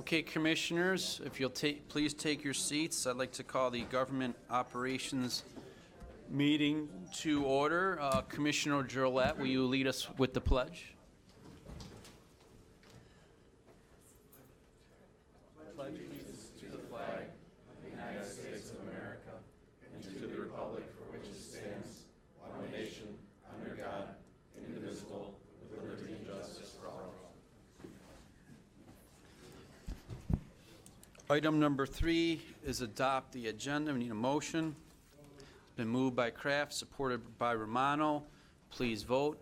Okay, Commissioners, if you'll please take your seats. I'd like to call the Government Operations meeting to order. Commissioner Gillette, will you lead us with the pledge? Pledge allegiance to the flag of the United States of America and to the republic for which it stands, one nation, under God, indivisible, with liberty and justice for all. Item number 3 is adopt the agenda. We need a motion. It's been moved by Kraft, supported by Romano. Please vote.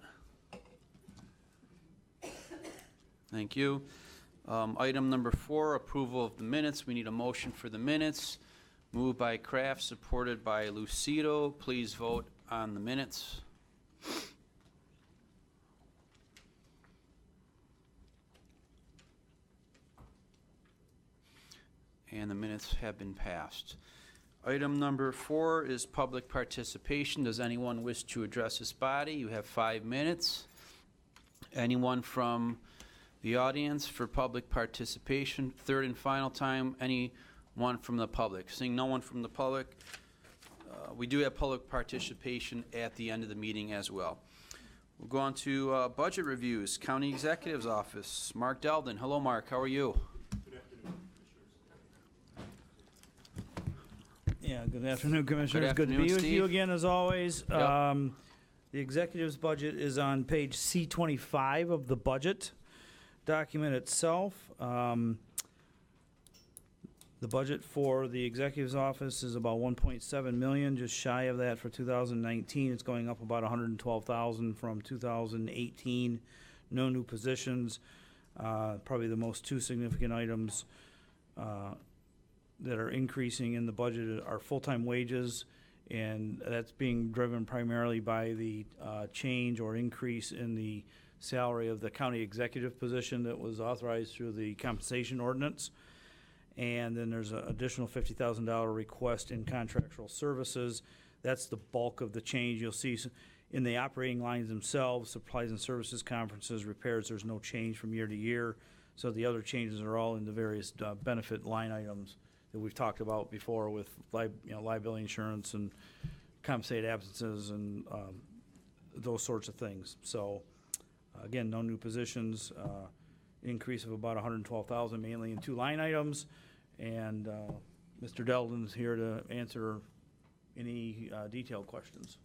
Thank you. Item number 4, approval of the minutes. We need a motion for the minutes. Moved by Kraft, supported by Lucido. Please vote on the minutes. And the minutes have been passed. Item number 4 is public participation. Does anyone wish to address this body? You have 5 minutes. Anyone from the audience for public participation? Third and final time, anyone from the public? Seeing no one from the public, we do have public participation at the end of the meeting as well. We'll go on to budget reviews. County Executive's Office. Mark Delden. Hello, Mark. How are you? Yeah, good afternoon, Commissioners. Good Good to be afternoon, with you Steve. again, as always. Yep. The executive's budget is on page C25 of the budget document itself. The budget for the executive's office is about 1.7 million, just shy of that for 2019. It's going up about 112,000 from 2018. No new positions. Probably the most two significant items that are increasing in the budget are full-time wages, and that's being driven primarily by the change or increase in the salary of the county executive position that was authorized through the compensation ordinance. And then there's an additional $50,000 request in contractual services. That's the bulk of the change. You'll see in the operating lines themselves, supplies and services, conferences, repairs, there's no change from year to year. So the other changes are all in the various benefit line items that we've talked about before with liability insurance and compensated absences and those sorts of things. So again, no new positions, increase of about 112,000 mainly in 2 line items. And Mr. Delden's here to answer any detailed questions.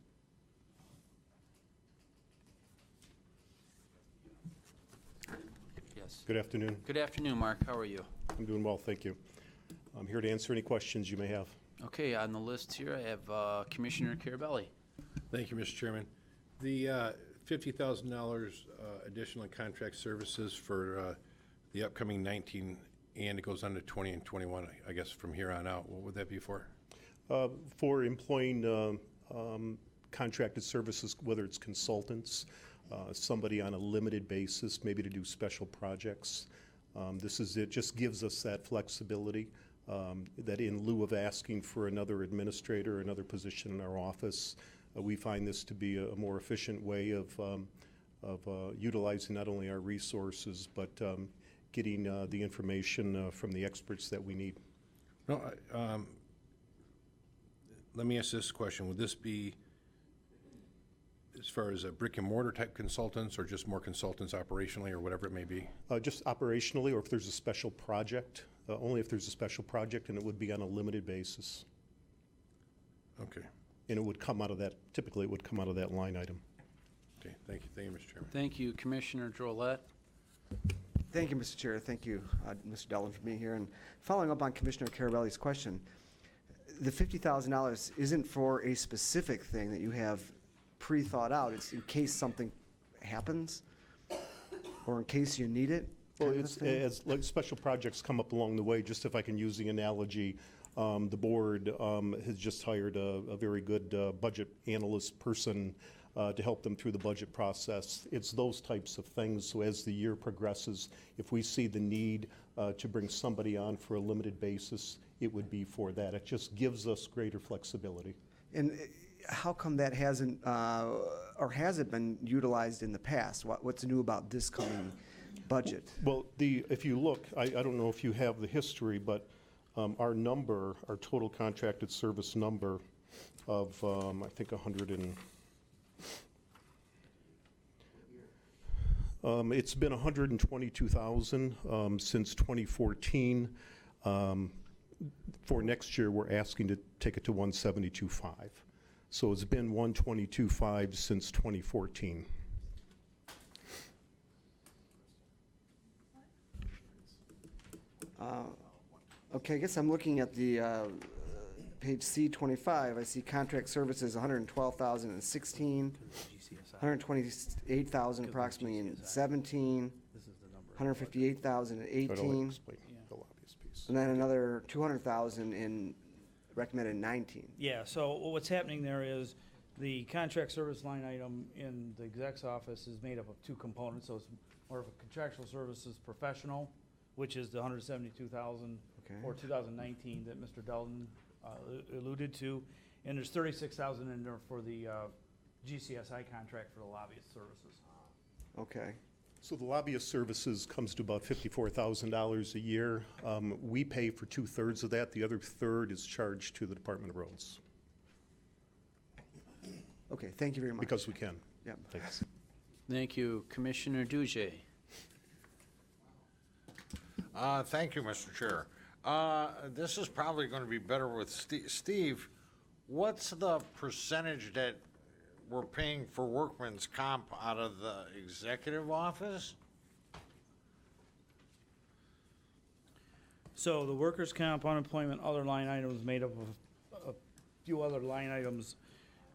Yes. Good afternoon. Good afternoon, Mark. How are you? I'm doing well, thank you. I'm here to answer any questions you may have. Okay, on the list here, I have Commissioner Carabelli. Thank you, Mr. Chairman. The $50,000 additional in contract services for the upcoming 19, and it goes on to 20 and 21, I guess, from here on out. What would that be for? For employing contracted services, whether it's consultants, somebody on a limited basis, maybe to do special projects. This is it. Just gives us that flexibility that in lieu of asking for another administrator, another position in our office, we find this to be a more efficient way of utilizing not only our resources, but getting the information from the experts that we need. No, let me ask this question. Would this be as far as a brick and mortar type consultants or just more consultants operationally or whatever it may be? Just operationally, or if there's a special project, only if there's a special project, and it would be on a limited basis. Okay. And it would come out of that, typically it would come out of that line item. Okay, thank you, Mr. Chairman. Thank you, Commissioner Drollet. Thank you, Mr. Chair. Thank you, Mr. Delden, for being here. And following up on Commissioner Carabelli's question, the $50,000 isn't for a specific thing that you have pre-thought out. It's in case something happens or in case you need it? Well, it's as like special projects come up along the way. Just if I can use the analogy, the board has just hired a very good budget analyst person to help them through the budget process. It's those types of things. So as the year progresses, if we see the need to bring somebody on for a limited basis, it would be for that. It just gives us greater flexibility. And how come that hasn't, or has it been utilized in the past? What's new about this coming budget? Well, if you look, I don't know if you have the history, but our total contracted service number of, I think 100 and, it's been 122,000 since 2014. For next year, we're asking to take it to 172.5. So it's been 122.5 since 2014. Okay, I guess I'm looking at the page C25. I see contract services 112,016, 128,000 approximately in 17, This is the number. 158,000 in But I'll 18, explain the lobbyist piece. and then another 200,000 in recommended 19. Yeah, so what's happening there is the contract service line item in the exec's office is made up of two components. So it's more of a contractual services professional, which is the 172,000 Okay. for 2019 that Mr. Delton alluded to. And there's 36,000 in there for the GCSI contract for the lobbyist services. Okay. So the lobbyist services comes to about $54,000 a year. We pay for 2/3 of that. The other third is charged to the Department of Roads, Okay, thank you very much. because we can. Yep. Thanks. Thank you. Commissioner Duje. Thank you, Mr. Chair. This is probably going to be better with Steve. What's the percentage that we're paying for workman's comp out of the executive office? So the workers' comp, unemployment, other line items made up of a few other line items.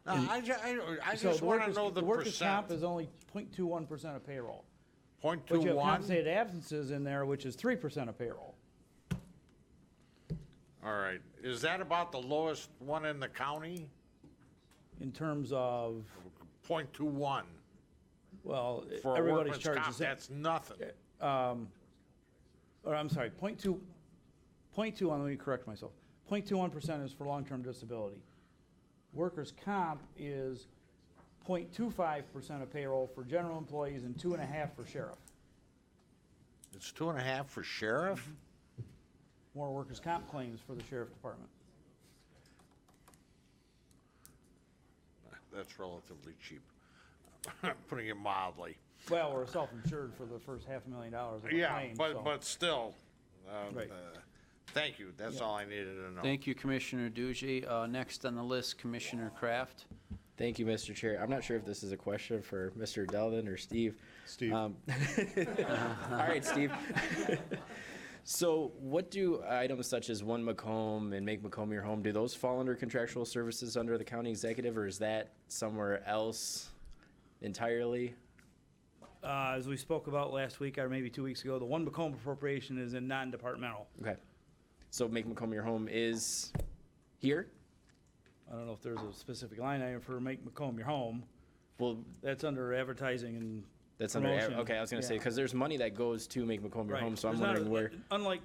No, And- I So just the want to workers- know the workers' comp percent. is only 0.21% of payroll. Point But you have 21? compensated absences in there, which is 3% of payroll. All right. Is that about the lowest one in the county? In terms of, 0.21 well, for a everybody's workman's charged the comp. same. That's nothing. Or I'm sorry, 0.2, let me correct myself. 0.21% is for long-term disability. Workers' comp is 0.25% of payroll for general employees and 2.5% for sheriff. It's 2.5 for sheriff? More workers' comp claims for the sheriff department. That's relatively cheap, putting it mildly. Well, we're self-insured for the first $500,000 of a Yeah, claim, so. but still, Right. thank you. That's all I needed to know. Thank you, Commissioner Duje. Next on the list, Commissioner Kraft. Thank you, Mr. Chair. I'm not sure if this is a question for Mr. Delvin or Steve. Steve? All right, Steve. So what do items such as One Macomb and Make Macomb Your Home, do those fall under contractual services under the county executive, or is that somewhere else entirely? As we spoke about last week, or maybe 2 weeks ago, the One Macomb appropriation is in non-departmental. Okay. So Make Macomb Your Home is here? I don't know if there's a specific line item for Make Macomb Your Home. Well, That's under advertising and that's under, promotion. okay, I was gonna say, Yeah. because there's money that goes to Make Macomb Your Right. Home, so I'm There's not wondering where. Unlike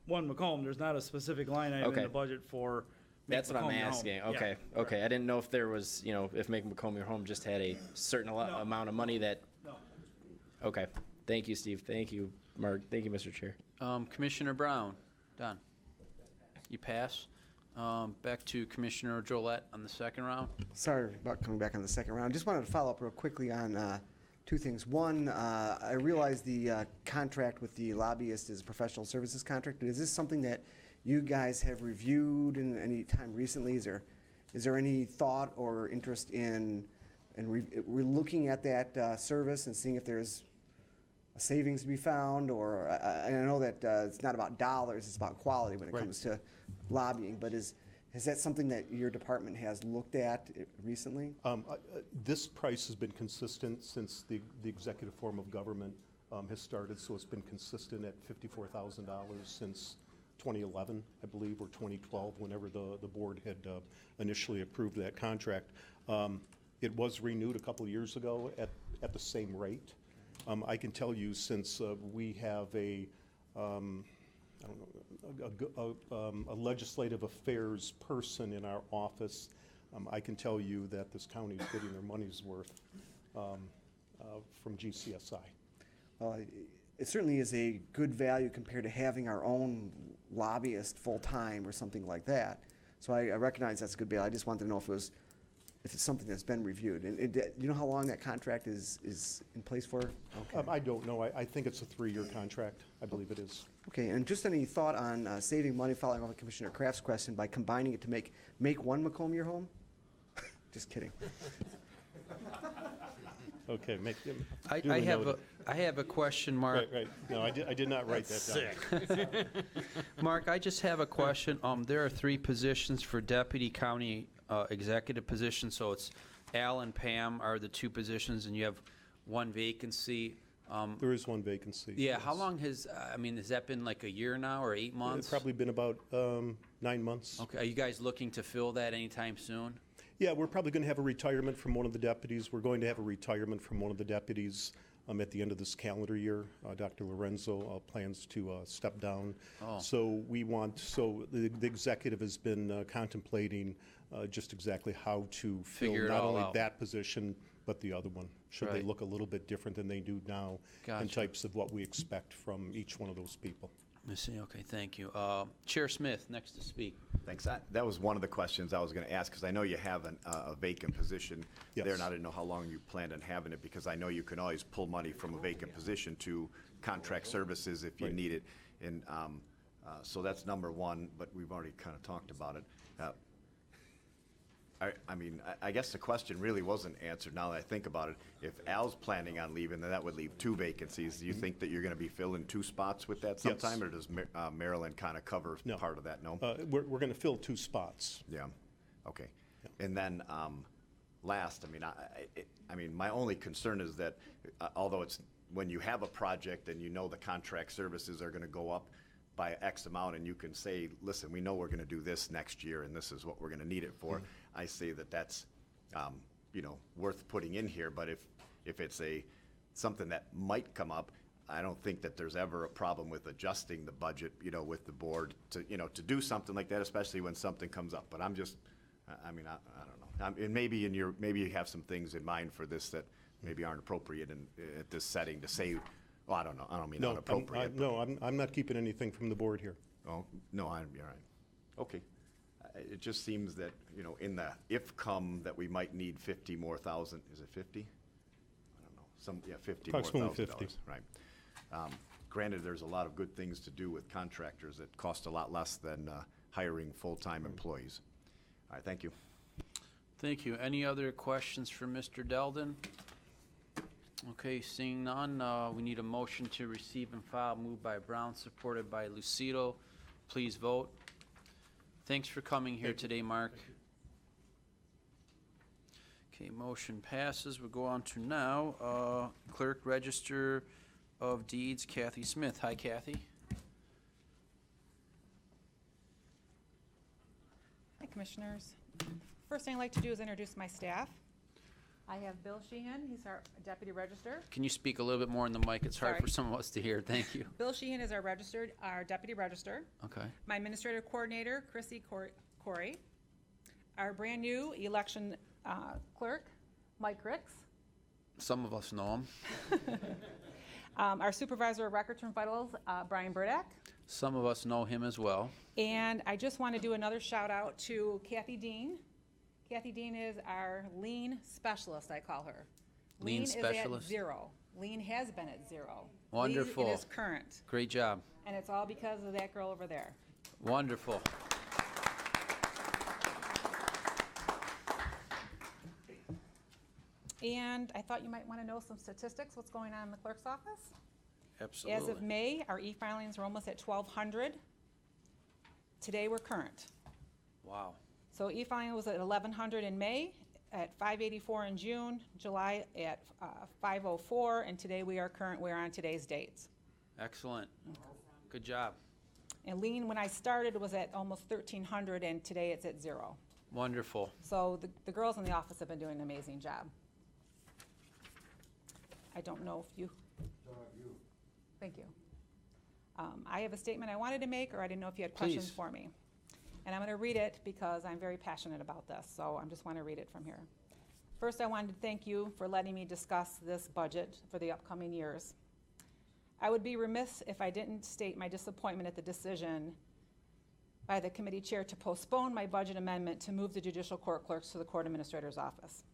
One Macomb, there's not a specific line item in Okay. the budget for Make That's what I'm Macomb Your Home. asking. Yeah, Okay, okay. I didn't know if there was, if Make Macomb Your Home just had a certain No. amount of money that. No. Okay. Thank you, Steve. Thank you, Mark. Thank you, Mr. Chair. Commissioner Brown. Done. You pass. Back to Commissioner Gillette on the second round. Sorry about coming back on the second round. Just wanted to follow up real quickly on two things. One, I realize the contract with the lobbyist is a professional services contract, but is this something that you guys have reviewed in any time recently? Is there any thought or interest in looking at that service and seeing if there's a savings to be found? Or I know that it's not about dollars, it's about quality when it comes to lobbying, but is that something that your department has looked at recently? This price has been consistent since the executive form of government has started, so it's been consistent at $54,000 since 2011, I believe, or 2012, whenever the board had initially approved that contract. It was renewed a couple of years ago at the same rate. I can tell you, since we have a legislative affairs person in our office, I can tell you that this county is getting their money's worth from GCSI. Well, it certainly is a good value compared to having our own lobbyist full-time or something like that. So I recognize that's a good value. I just wanted to know if it's something that's been reviewed. And do you know how long that contract is in place for? Okay. I don't know. I think it's a 3-year contract. I believe it is. Okay, and just any thought on saving money, following up on Commissioner Kraft's question, by combining it to make one Macomb your home? Just kidding. Okay, make them. I have a question, Mark. Right. No, I did not write that down. Mark, I just have a question. There are 3 positions for deputy county executive position, so it's Al and Pam are the 2 positions, and you have 1 vacancy. There is 1 vacancy. Yeah, yes. how long has that been, like a year now or 8 months? It's probably been about 9 months. Okay, are you guys looking to fill that anytime soon? Yeah, we're probably going to have a retirement from one of the deputies. We're going to have a retirement from one of the deputies at the end of this calendar year. Dr. Lorenzo plans to step down. Oh. So the executive has been contemplating just exactly how to fill Figure it not all only out. that position, but the other one. Should they Right. look a little bit different than they do now in Gotcha. types of what we expect from each one of those people. I see, okay, thank you. Chair Smith, next to speak. Thanks. That was one of the questions I was going to ask, because I know you have a vacant position there, Yes. and I didn't know how long you planned on having it, because I know you can always pull money from a vacant position to contract services if you Right. need it. And so that's number one, but we've already kind of talked about it. I guess the question really wasn't answered now that I think about it. If Al's planning on leaving, then that would leave 2 vacancies. Do you think that you're going to be filling 2 spots with that sometime? Yes. Or does Maryland kind of cover No. part of that? No? We're going to fill 2 spots. Yeah, okay. And then, last, my only concern is that, although it's, when you have a project and you know the contract services are gonna go up by X amount, and you can say, listen, we know we're gonna do this next year, and this is what we're gonna need it for, I say that that's, worth putting in here, but if it's something that might come up, I don't think that there's ever a problem with adjusting the budget, with the board to do something like that, especially when something comes up. But I'm just, I don't know. And maybe you have some things in mind for this that maybe aren't appropriate at this setting to say, well, I don't know. I don't mean No, not appropriate. I'm not keeping anything from the board here. Oh, no, you're right. Okay. It just seems that, in the if come that we might need 50 more thousand, is it 50? I don't know, 50 more Approximately thousand 50. dollars. Right. Granted, there's a lot of good things to do with contractors that cost a lot less than hiring full-time employees. All right, thank you. Thank you. Any other questions for Mr. Deldon? Okay, seeing none, we need a motion to receive and file, moved by Brown, supported by Lucido. Please vote. Thanks for coming here today, Mark. Okay, motion passes. We'll go on to now, Clerk Register of Deeds, Kathy Smith. Hi, Kathy. Hi, Commissioners. First thing I'd like to do is introduce my staff. I have Bill Sheehan, he's our Deputy Register. Can you speak a little bit more in the mic? It's hard Sorry. for some of us to hear. Thank you. Bill Sheehan is our Deputy Register. Okay. My Administrative Coordinator, Chrissy Corey. Our brand-new Election Clerk, Mike Ricks. Some of us know him. Our Supervisor of Records and Vitals, Brian Burdak. Some of us know him as well. And I just want to do another shout out to Kathy Dean. Kathy Dean is our lien specialist, I call her. Lien specialist? Is at 0. Lien has been at 0. Wonderful. Lien is current, Great job. and it's all because of that girl over there. Wonderful. And I thought you might want to know some statistics, what's going on in the clerk's office. Absolutely. As of May, our e-filings are almost at 1,200. Today, we're current. Wow. So e-filing was at 1,100 in May, at 584 in June, July at 504, and today we are current. We're on today's dates. Excellent. Good job. And lien, when I started, was at almost 1,300, and today it's at 0. Wonderful. So the girls in the office have been doing an amazing job. I don't know if you. Thank you. I have a statement I wanted to make, or I didn't know if you had questions Please. for me. And I'm going to read it because I'm very passionate about this, so I just want to read it from here. First, I wanted to thank you for letting me discuss this budget for the upcoming years. I would be remiss if I didn't state my disappointment at the decision by the committee chair to postpone my budget amendment to move the judicial court clerks to the court administrator's office.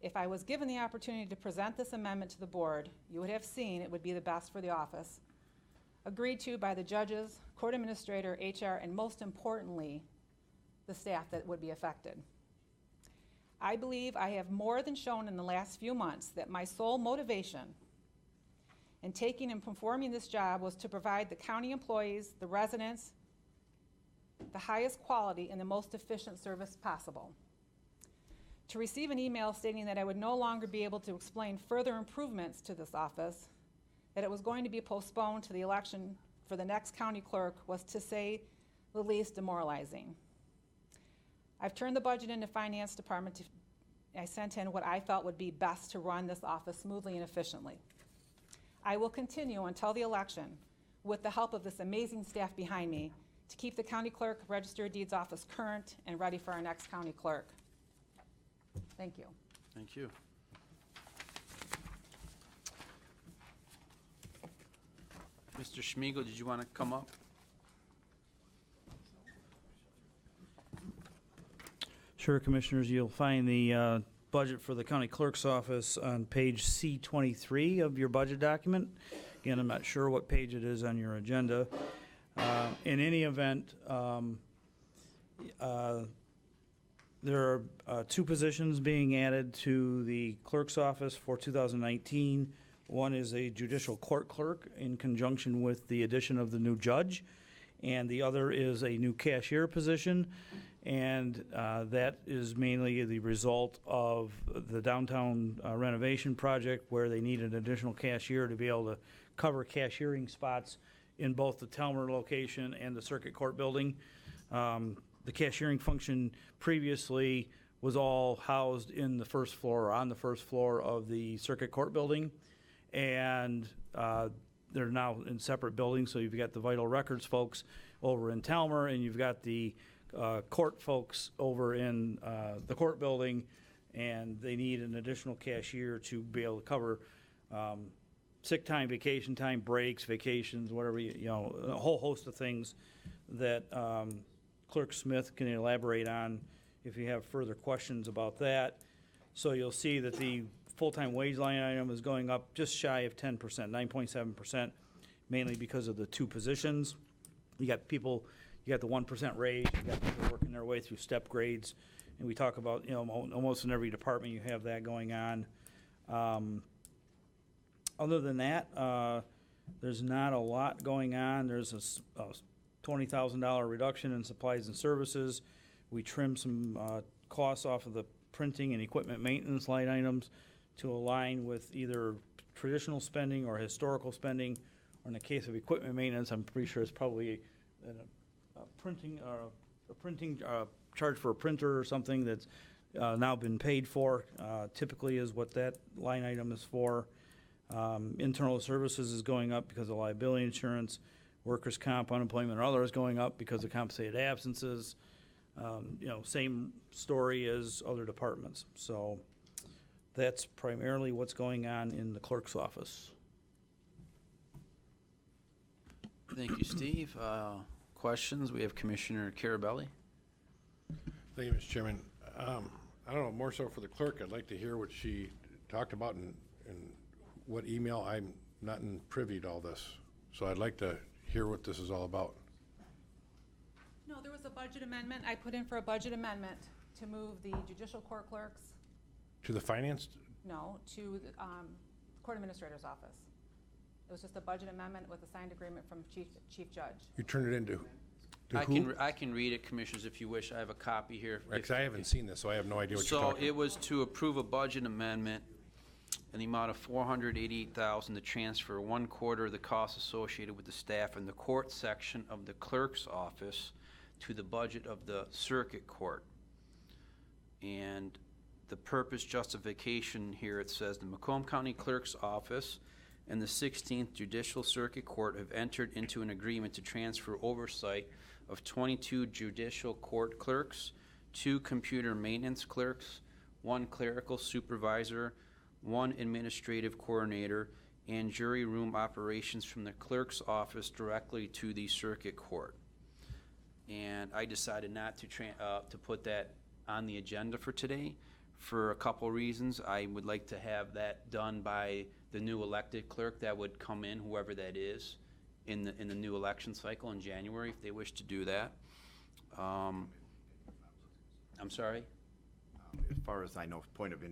If I was given the opportunity to present this amendment to the board, you would have seen it would be the best for the office, agreed to by the judges, court administrator, HR, and most importantly, the staff that would be affected. I believe I have more than shown in the last few months that my sole motivation in taking and performing this job was to provide the county employees, the residents, the highest quality and the most efficient service possible. To receive an email stating that I would no longer be able to explain further improvements to this office, that it was going to be postponed to the election for the next county clerk was, to say the least, demoralizing. I've turned the budget into finance department. I sent in what I felt would be best to run this office smoothly and efficiently. I will continue until the election with the help of this amazing staff behind me to keep the county clerk register of deeds office current and ready for our next county clerk. Thank you. Thank you. Mr. Schmiegel, did you want to come up? Sure, Commissioners, you'll find the budget for the county clerk's office on page C23 of your budget document. Again, I'm not sure what page it is on your agenda. In any event, there are 2 positions being added to the clerk's office for 2019. One is a judicial court clerk in conjunction with the addition of the new judge, and the other is a new cashier position, and that is mainly the result of the downtown renovation project where they need an additional cashier to be able to cover cashiering spots in both the Telmer location and the circuit court building. The cashiering function previously was all housed in the first floor, or on the first floor of the circuit court building, and they're now in separate buildings. So you've got the vital records folks over in Telmer, and you've got the court folks over in the court building, and they need an additional cashier to be able to cover sick time, vacation time, breaks, vacations, whatever, you know, a whole host of things that Clerk Smith can elaborate on if you have further questions about that. So you'll see that the full-time wage line item is going up just shy of 10%, 9.7%, mainly because of the 2 positions. You got people, you got the 1% raise, you got people working their way through step grades, and we talk about, you know, almost in every department you have that going on. Other than that, there's not a lot going on. There's a $20,000 reduction in supplies and services. We trimmed some costs off of the printing and equipment maintenance line items to align with either traditional spending or historical spending. Or in the case of equipment maintenance, I'm pretty sure it's probably a printing charge for a printer or something that's now been paid for. Typically is what that line item is for. Internal services is going up because of liability insurance. Workers' comp, unemployment, or others going up because of compensated absences. You know, same story as other departments. So that's primarily what's going on in the clerk's office. Thank you, Steve. Questions? We have Commissioner Carabelli. Thank you, Mr. Chairman. I don't know, more so for the clerk, I'd like to hear what she talked about and what email. I'm not in privy to all this, so I'd like to hear what this is all about. No, there was a budget amendment. I put in for a budget amendment to move the judicial court clerks, To the finance? no, to the court administrator's office. It was just a budget amendment with a signed agreement from Chief Judge. You turned it into who? I can read it, Commissioners, if you wish. I have a copy here. Because I haven't seen this, so I have no idea what you're So talking it about. was to approve a budget amendment in the amount of $488,000 to transfer 1/4 of the costs associated with the staff in the court section of the clerk's office to the budget of the circuit court. And the purpose justification here, it says the Macomb County Clerk's Office and the 16th Judicial Circuit Court have entered into an agreement to transfer oversight of 22 judicial court clerks, 2 computer maintenance clerks, 1 clerical supervisor, 1 administrative coordinator, and jury room operations from the clerk's office directly to the circuit court. And I decided not to put that on the agenda for today for a couple reasons. I would like to have that done by the new elected clerk that would come in, whoever that is, in the new election cycle in January, if they wish to do that. I'm sorry? As far as I know, point of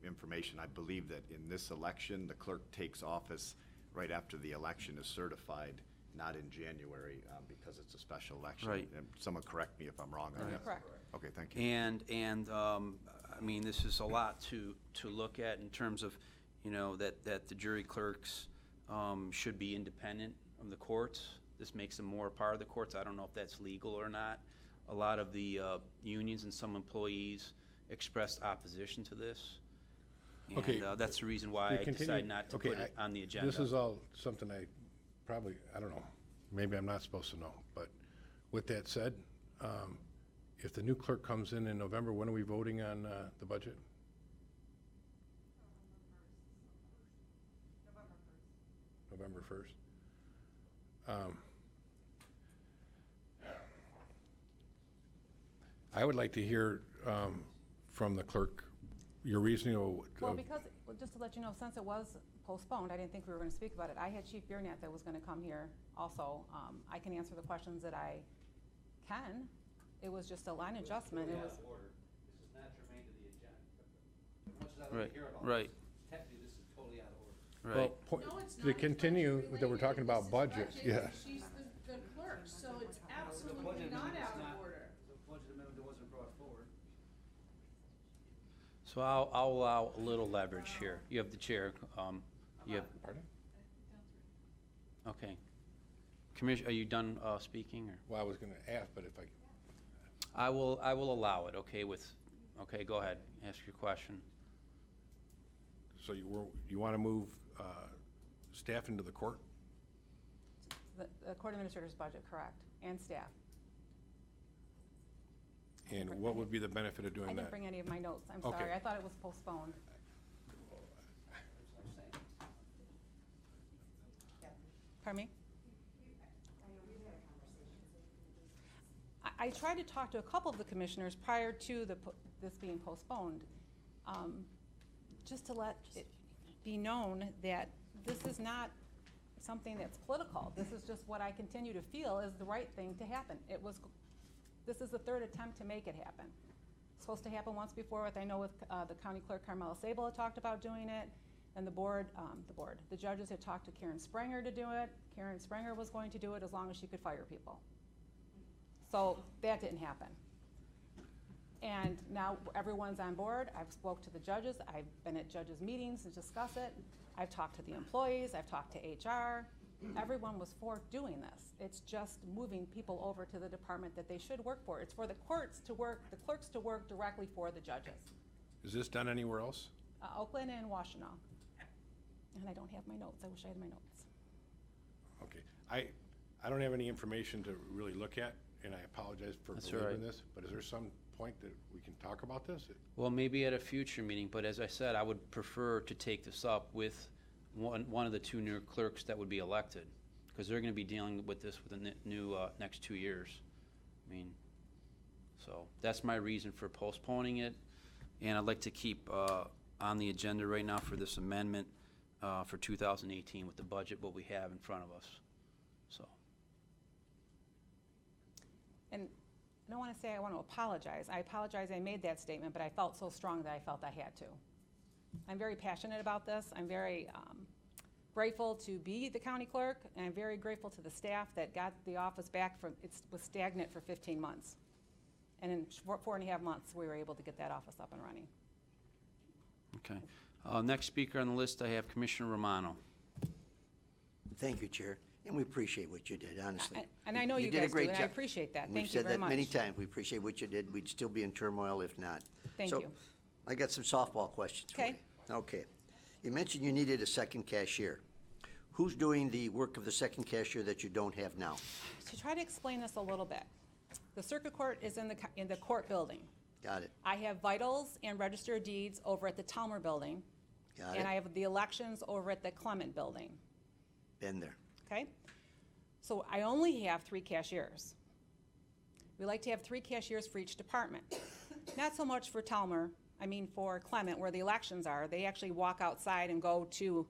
information, I believe that in this election, the clerk takes office right after the election is certified, not in January, because it's a special election. Right. And someone correct me if I'm wrong on that. Correct. Okay, thank you. And I mean, this is a lot to look at in terms of, you know, that the jury clerks should be independent of the courts. This makes them more a part of the courts. I don't know if that's legal or not. A lot of the unions and some employees expressed opposition to this. And Okay. that's the reason why To I continue- decided not to okay, put it on the agenda. This is all something I don't know, maybe I'm not supposed to know, but with that said, if the new clerk comes in November, when are we voting on the budget? November 1st. I would like to hear from the clerk your reasoning Well, of, because, well, just to let you know, since it was postponed, I didn't think we were gonna speak about it. I had Chief Biernath that was gonna come here also. I can answer the questions that I can. It was just a line adjustment. It was, This is not germane to the agenda. As much as I don't care about this, Right. technically, this is totally out of order. well, Right. point- No, it's not. to It's continue budget that we're talking related. about budget, This is yeah. She's the clerk, so it's absolutely not out of order. The budget amendment that wasn't brought forward. So I'll allow a little leverage here. You have the chair. You have, Pardon? okay. Commissioner, are you done speaking, or? Well, I was gonna ask, but if I will allow it, okay, okay, go ahead, ask your question. so you wanna move staff into the court? the court administrator's budget, correct, and staff. And what would be the benefit of I doing didn't that? bring any of my notes. I'm Okay. sorry. I thought it was postponed. Pardon me? I tried to talk to a couple of the commissioners prior to this being postponed, just to let it be known that this is not something that's political. This is just what I continue to feel is the right thing to happen. This is the third attempt to make it happen. It's supposed to happen once before I know with the county clerk Carmela Sable had talked about doing it, and the judges had talked to Karen Sprenger to do it. Karen Sprenger was going to do it as long as she could fire people. So that didn't happen. And now everyone's on board. I've spoke to the judges. I've been at judges' meetings to discuss it. I've talked to the employees. I've talked to HR. Everyone was for doing this. It's just moving people over to the department that they should work for. It's for the courts to work, the clerks to work directly for the judges. Is this done anywhere else? Oakland and Washtenaw. And I don't have my notes. I wish I had my notes. Okay. I don't have any information to really look at, and I apologize for That's all belaboring right. this, but is there some point that we can talk about this? Well, maybe at a future meeting, but as I said, I would prefer to take this up with one of the two new clerks that would be elected, because they're gonna be dealing with this within the new, next 2 years. I mean, so that's my reason for postponing it, and I'd like to keep, on the agenda right now for this amendment, for 2018 with the budget, what we have in front of us, so. And I don't want to say I want to apologize. I apologize I made that statement, but I felt so strong that I felt I had to. I'm very passionate about this. I'm very grateful to be the county clerk, and I'm very grateful to the staff that got the office back from, it was stagnant for 15 months. And in 4.5 months, we were able to get that office up and running. Okay. Next speaker on the list, I have Commissioner Romano. Thank you, Chair, and we appreciate what you did, honestly. And I know you did a guys do, great and I job. appreciate that. We've Thank you said very that many much. times. We appreciate what you did. We'd still be in turmoil if not. Thank So, you. I got some softball questions for you. Okay. Okay. You mentioned you needed a second cashier. Who's doing the work of the second cashier that you don't have now? To try to explain this a little bit, the circuit court is in the court building. Got it. I have vitals and register of deeds over at the Talmer building. Got And it. I have the elections over at the Clement Building, Been there. okay? So I only have 3 cashiers. We like to have 3 cashiers for each department. Not so much for Talmer, for Clement, where the elections are. They actually walk outside and go to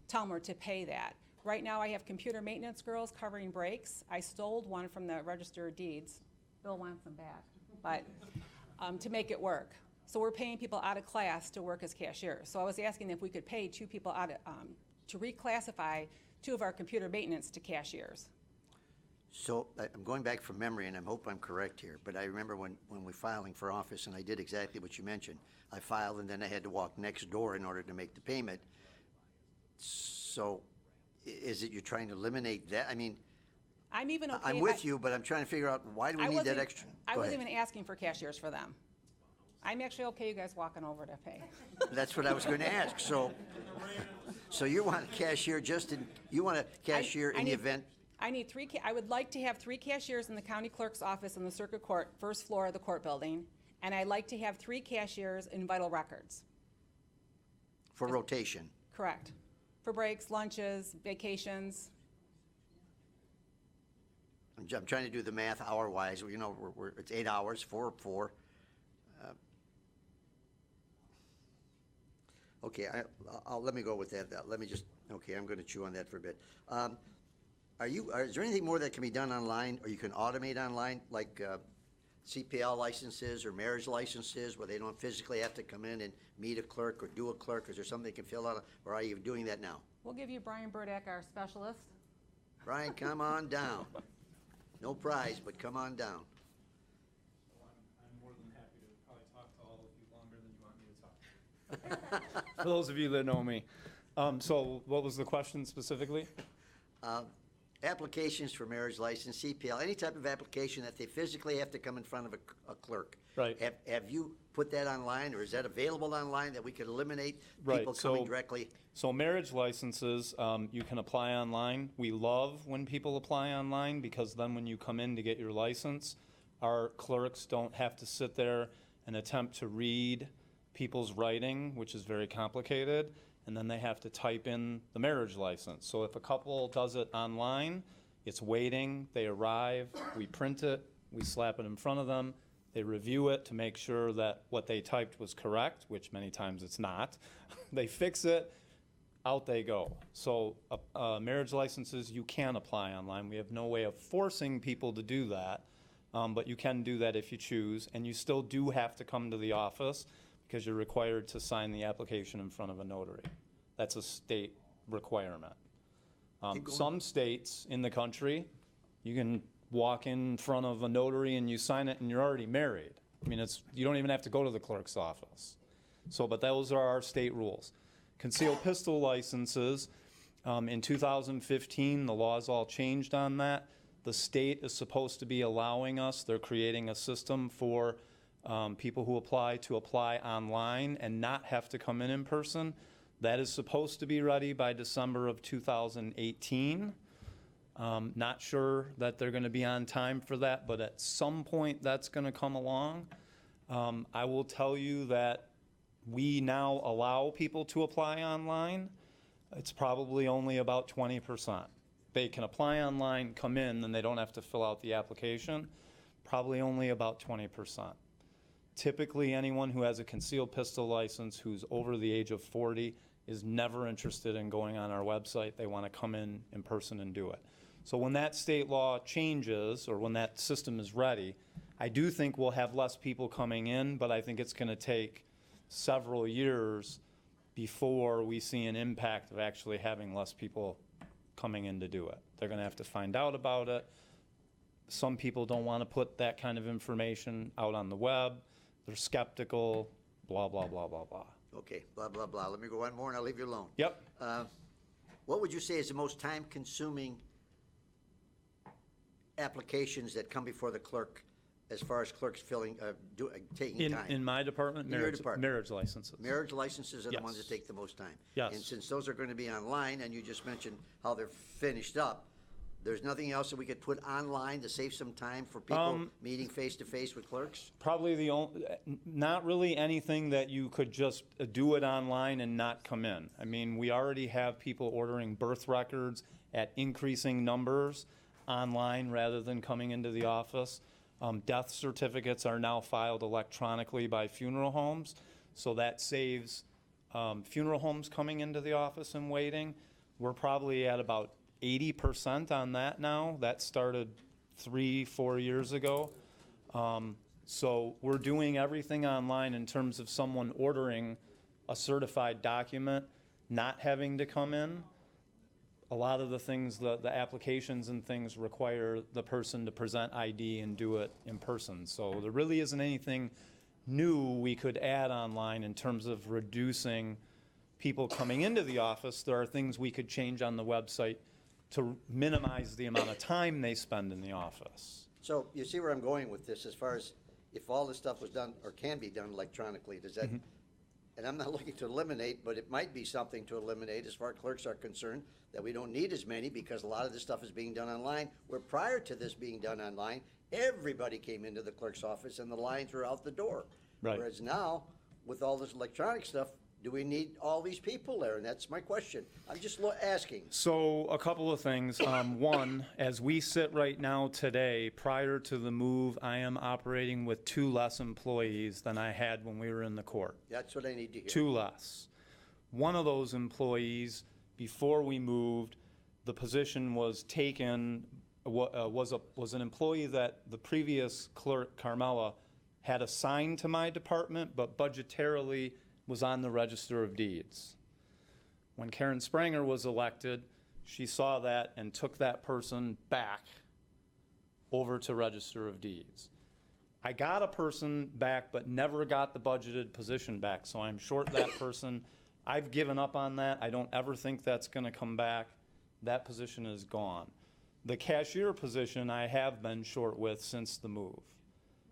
Talmer to pay that. Right now, I have computer maintenance girls covering breaks. I stole one from the Register of Deeds. Bill wants them back, but to make it work. So we're paying people out of class to work as cashiers. So I was asking if we could pay 2 people out of, to reclassify 2 of our computer maintenance to cashiers. So I'm going back from memory, and I hope I'm correct here, but I remember when we're filing for office, and I did exactly what you mentioned. I filed, and then I had to walk next door in order to make the payment. So is it you're trying to eliminate that? I'm even okay. I'm with you, but I'm trying to figure out, why do we need that extra? I Go wasn't ahead. even asking for cashiers for them. I'm actually okay you guys walking over to pay. That's what I was going to ask. So you want a cashier you want a cashier in the need- event? I need 3, I would like to have 3 cashiers in the county clerk's office in the circuit court, first floor of the court building, and I'd like to have 3 cashiers in vital records. For rotation. Correct. For breaks, lunches, vacations. I'm trying to do the math hour-wise. It's 8 hours, 4. Okay, let me go with that. I'm going to chew on that for a bit. Is there anything more that can be done online, or you can automate online, like CPL licenses or marriage licenses, where they don't physically have to come in and meet a clerk or do a clerk? Is there something they can fill out, or are you doing that now? We'll give you Brian Burdick, our specialist. Brian, come on down. No prize, but come on down. I'm more than happy to probably talk to all of you longer than you want me to talk. For those of you that know me. So what was the question specifically? Applications for marriage license, CPL, any type of application that they physically have to come in front of a clerk. Right. Have you put that online, or is that available online that we could eliminate Right, people coming so- directly? So marriage licenses, you can apply online. We love when people apply online, because then when you come in to get your license, our clerks don't have to sit there and attempt to read people's writing, which is very complicated, and then they have to type in the marriage license. So if a couple does it online, it's waiting, they arrive, we print it, we slap it in front of them, they review it to make sure that what they typed was correct, which many times it's not. They fix it, out they go. So marriage licenses, you can apply online. We have no way of forcing people to do that, but you can do that if you choose, and you still do have to come to the office, because you're required to sign the application in front of a notary. That's a state requirement. Some states in the country, you can walk in front of a notary and you sign it and you're already married. You don't even have to go to the clerk's office. But those are our state rules. Concealed pistol licenses, in 2015, the laws all changed on that. The state is supposed to be allowing us, they're creating a system for people who apply to apply online and not have to come in person. That is supposed to be ready by December of 2018. Not sure that they're going to be on time for that, but at some point that's going to come along. I will tell you that we now allow people to apply online. It's probably only about 20%. They can apply online, come in, and they don't have to fill out the application. Probably only about 20%. Typically, anyone who has a concealed pistol license who's over the age of 40 is never interested in going on our website. They want to come in person and do it. So when that state law changes, or when that system is ready, I do think we'll have less people coming in, but I think it's going to take several years before we see an impact of actually having less people coming in to do it. They're going to have to find out about it. Some people don't want to put that kind of information out on the web. They're skeptical, blah, blah, blah, blah, blah. Okay, blah, blah, blah. Let me go one more and I'll leave you alone. Yep. What would you say is the most time-consuming applications that come before the clerk, as far as clerks taking time? In my department, In your department. marriage licenses. Marriage licenses are the Yes. ones that take the most time. Yes. And since those are going to be online, and you just mentioned how they're finished up, There's nothing else that we could put online to save some time for people meeting face-to-face with clerks? Probably the only, not really anything that you could just do it online and not come in. I mean, we already have people ordering birth records at increasing numbers online rather than coming into the office. Death certificates are now filed electronically by funeral homes, so that saves funeral homes coming into the office and waiting. We're probably at about 80% on that now. That started 3-4 years ago. So we're doing everything online in terms of someone ordering a certified document, not having to come in. A lot of the things, the applications and things require the person to present ID and do it in person. So there really isn't anything new we could add online in terms of reducing people coming into the office. There are things we could change on the website to minimize the amount of time they spend in the office. So you see where I'm going with this, as far as if all this stuff was done or can be done electronically, does that, and I'm not looking to eliminate, but it might be something to eliminate as far as clerks are concerned, that we don't need as many because a lot of this stuff is being done online, where prior to this being done online, everybody came into the clerk's office and the lines were out the door. Right. Whereas now, with all this electronic stuff, do we need all these people there? And that's my question. I'm just asking. So a couple of things. One, as we sit right now today, prior to the move, I am operating with 2 less employees than I had when we were in the court. That's what I need to hear. 2 less. One of those employees, before we moved, the position was taken, was an employee that the previous clerk, Carmela, had assigned to my department, but budgetarily was on the Register of Deeds. When Karen Spranger was elected, she saw that and took that person back over to Register of Deeds. I got a person back, but never got the budgeted position back, so I'm short that person. I've given up on that. I don't ever think that's going to come back. That position is gone. The cashier position I have been short with since the move.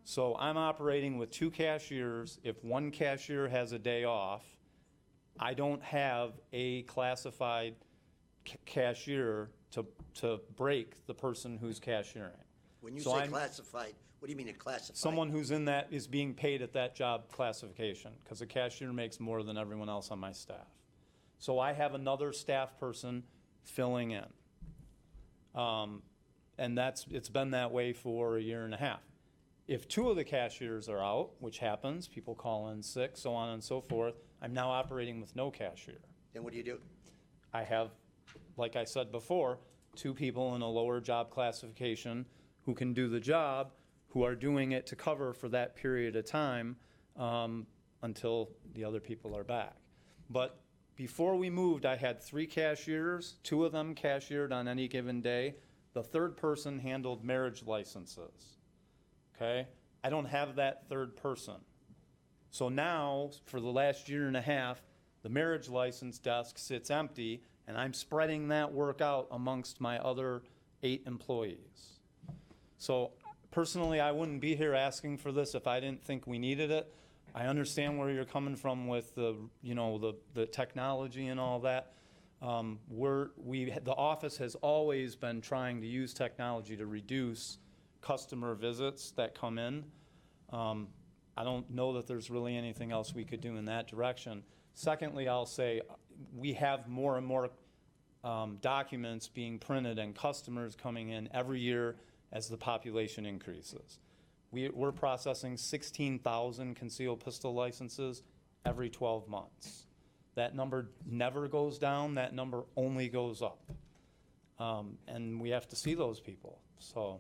So I'm operating with 2 cashiers. If one cashier has a day off, I don't have a classified cashier to break the person who's cashiering. When you So say I'm- classified, what do you mean a classified? Someone who's in that is being paid at that job classification, because a cashier makes more than everyone else on my staff. So I have another staff person filling in. And it's been that way for 1.5 years. If 2 of the cashiers are out, which happens, people call in sick, so on and so forth, I'm now operating with no cashier. Then what do you do? I have, like I said before, 2 people in a lower job classification who can do the job, who are doing it to cover for that period of time until the other people are back. But before we moved, I had 3 cashiers, 2 of them cashiered on any given day. The third person handled marriage licenses. Okay? I don't have that third person. So now, for the last 1.5 years, the marriage license desk sits empty, and I'm spreading that work out amongst my other 8 employees. So personally, I wouldn't be here asking for this if I didn't think we needed it. I understand where you're coming from with the technology and all that. The office has always been trying to use technology to reduce customer visits that come in. I don't know that there's really anything else we could do in that direction. Secondly, I'll say we have more and more documents being printed and customers coming in every year as the population increases. We're processing 16,000 concealed pistol licenses every 12 months. That number never goes down, that number only goes up. And we have to see those people, so.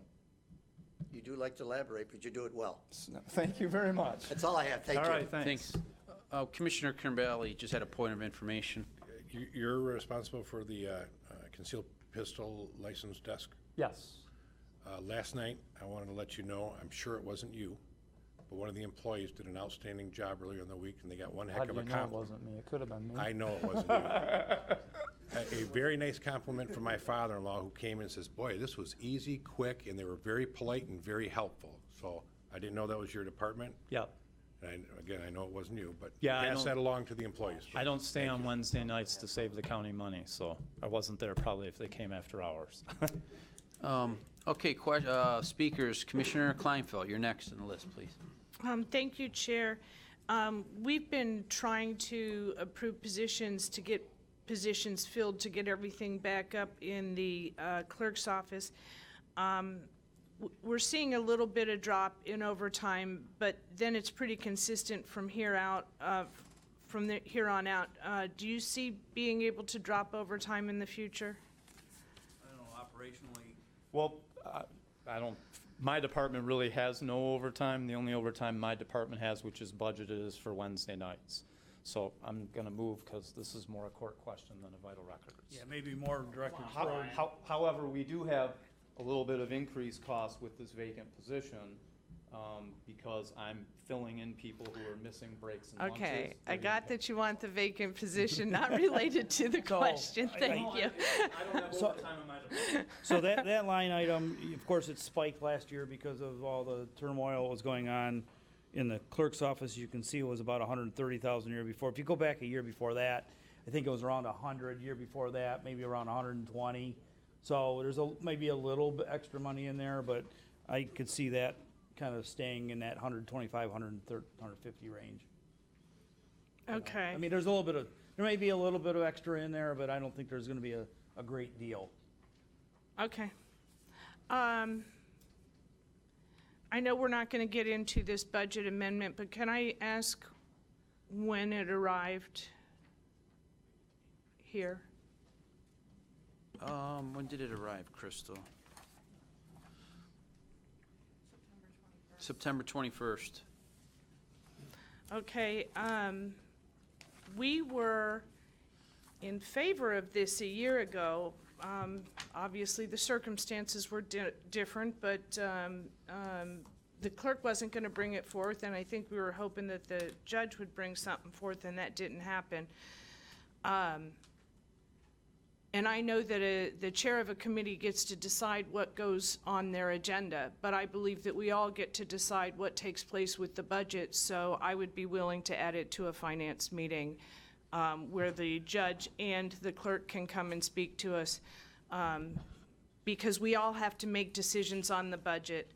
You do like to elaborate, but you do it well. Thank you very much. That's all I have. Thank you. All right, thanks. Commissioner Kernbally just had a point of information. You're responsible for the concealed pistol license desk? Yes. Last night, I wanted to let you know, I'm sure it wasn't you, but one of the employees did an outstanding job earlier in the week, and they got one heck of a compliment. How do you know it wasn't me? It could have been me. I know it wasn't you. A very nice compliment from my father-in-law, who came in and says, boy, this was easy, quick, and they were very polite and very helpful. So I didn't know that was your department. Yep. And again, I know it wasn't you, but Yeah, I pass don't- that along to the employees. I don't stay on Wednesday nights to save the county money, so I wasn't there probably if they came after hours. Okay, speakers, Commissioner Kleinfeld, you're next on the list, please. Thank you, Chair. We've been trying to approve positions to get positions filled to get everything back up in the clerk's office. We're seeing a little bit of drop in overtime, but then it's pretty consistent from here out. Here on out, do you see being able to drop overtime in the future? I don't know, operationally. Well, I don't, my department really has no overtime. The only overtime my department has, which is budgeted, is for Wednesday nights. So I'm gonna move because this is more a court question than a vital records. Yeah, maybe more Director Strode. However, we do have a little bit of increased cost with this vacant position, because I'm filling in people who are missing breaks and lunches. Okay, I got that you want the vacant position, not related to the question. Thank you. I don't have overtime in my department. So that line item, of course, it spiked last year because of all the turmoil that was going on in the clerk's office. You can see it was about 130,000 year before. If you go back a year before that, I think it was around 100. Year before that, maybe around 120. So there's maybe a little bit extra money in there, but I could see that kind of staying in that 125, 150 range. Okay. I mean, there may be a little bit of extra in there, but I don't think there's going to be a great deal. Okay. I know we're not going to get into this budget amendment, but can I ask when it arrived here? When did it arrive, Crystal? September 21st. Okay, we were in favor of this a year ago. Obviously, the circumstances were different, but the clerk wasn't going to bring it forth, and I think we were hoping that the judge would bring something forth, and that didn't happen. And I know that the chair of a committee gets to decide what goes on their agenda, but I believe that we all get to decide what takes place with the budget, so I would be willing to add it to a finance meeting where the judge and the clerk can come and speak to us, because we all have to make decisions on the budget.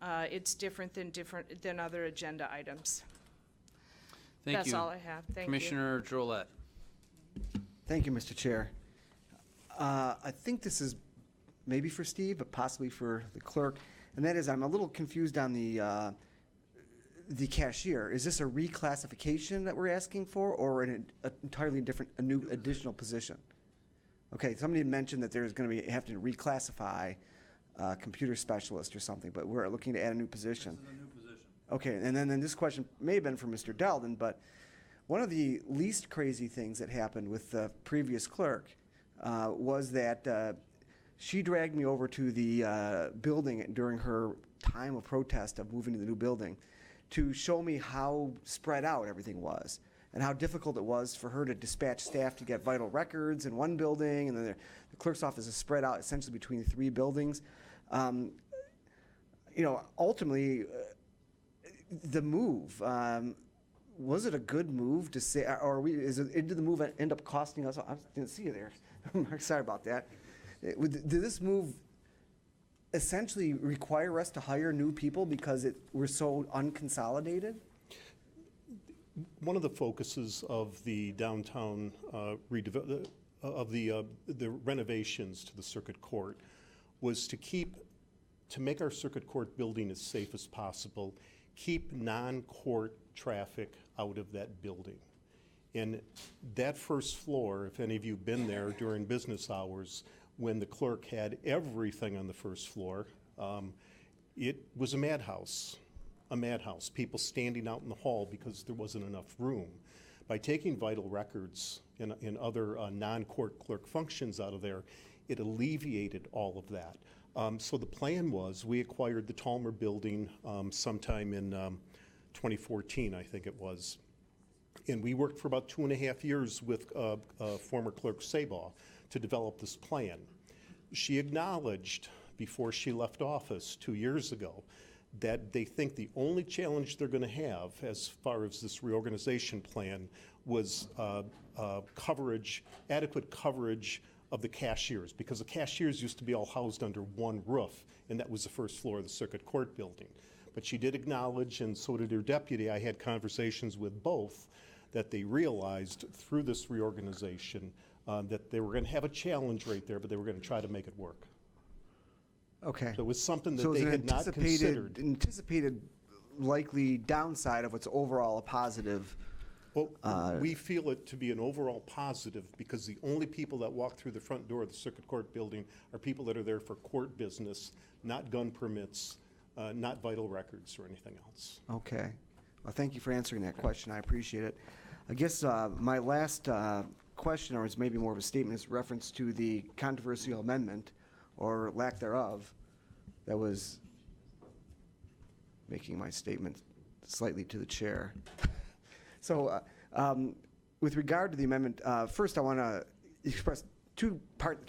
It's different than other agenda items. Thank you. That's all I have. Thank you. Commissioner Drollet. Thank you, Mr. Chair. I think this is maybe for Steve, but possibly for the clerk, and that is I'm a little confused on the cashier. Is this a reclassification that we're asking for, or an entirely different, a new additional position? Okay, somebody had mentioned that there's going to have to reclassify computer specialist or something, but we're looking to add a new position. This is a new position. Okay, and then this question may have been for Mr. Delden, but one of the least crazy things that happened with the previous clerk was that she dragged me over to the building during her time of protest of moving to the new building to show me how spread out everything was and how difficult it was for her to dispatch staff to get vital records in one building, and then the clerk's office is spread out essentially between 3 buildings. Ultimately, the move, was it a good move to say, or did the move end up costing us? I didn't see you there. Sorry about that. Did this move essentially require us to hire new people because we're so unconsolidated? One of the focuses of the downtown the renovations to the circuit court was to make our circuit court building as safe as possible, keep non-court traffic out of that building. And that first floor, if any of you have been there during business hours, when the clerk had everything on the first floor, it was a madhouse. People standing out in the hall because there wasn't enough room. By taking vital records and other non-court clerk functions out of there, it alleviated all of that. So the plan was, we acquired the Talmer building sometime in 2014, I think it was. And we worked for about 2.5 years with former Clerk Sabaugh to develop this plan. She acknowledged before she left office 2 years ago that they think the only challenge they're going to have as far as this reorganization plan was adequate coverage of the cashiers, because the cashiers used to be all housed under one roof, and that was the first floor of the circuit court building. But she did acknowledge, and so did her deputy, I had conversations with both, that they realized through this reorganization that they were going to have a challenge right there, but they were going to try to make it work. Okay. So it was something that So they it's an had not considered. anticipated likely downside of what's overall a positive. Well, we feel it to be an overall positive because the only people that walk through the front door of the circuit court building are people that are there for court business, not gun permits, not vital records or anything else. Okay. Well, thank you for answering that question. I appreciate it. I guess my last question, or it's maybe more of a statement, is reference to the controversial amendment, or lack thereof, that was making my statement slightly to the chair. So with regard to the amendment, first I want to express two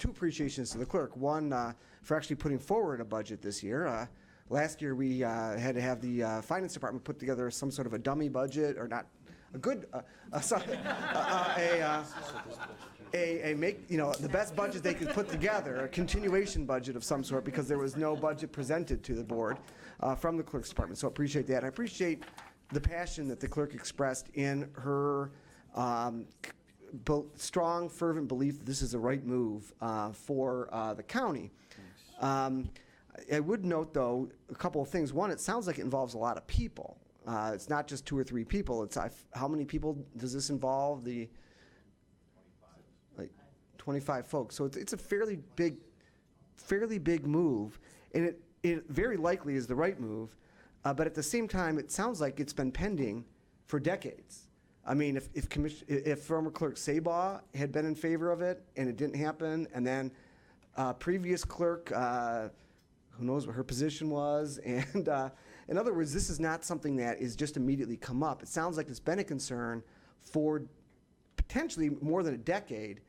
appreciations to the clerk. One, for actually putting forward a budget this year. Last year we had to have the finance department put together some sort of a dummy budget, or not a good, the best budget they could put together, a continuation budget of some sort, because there was no budget presented to the board from the clerk's department. So I appreciate that. I appreciate the passion that the clerk expressed in her strong, fervent belief that this is the right move for the county. I would note, though, a couple of things. One, it sounds like it involves a lot of people. It's not just 2 or 3 people. It's how many people does this involve? 25 folks. So it's a fairly big move, and it very likely is the right move. But at the same time, it sounds like it's been pending for decades. I mean, if former Clerk Sabaugh had been in favor of it and it didn't happen, and then previous clerk, who knows what her position was, and in other words, this is not something that is just immediately come up. It sounds like it's been a concern for potentially more than a decade.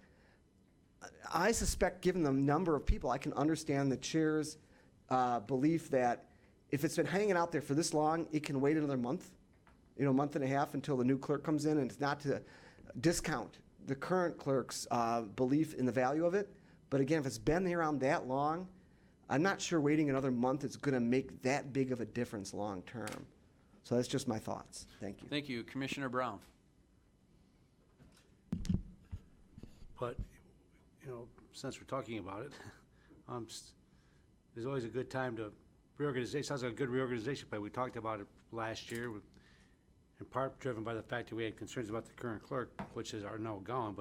I suspect, given the number of people, I can understand the chair's belief that if it's been hanging out there for this long, it can wait another month, month and a half until the new clerk comes in, and it's not to discount the current clerk's belief in the value of it. But again, if it's been around that long, I'm not sure waiting another month is going to make that big of a difference long term. So that's just my thoughts. Thank you. Thank you. Commissioner Brown. But, since we're talking about it, there's always a good time to reorganization. Sounds like a good reorganization, but we talked about it last year, in part driven by the fact that we had concerns about the current clerk, which are now gone,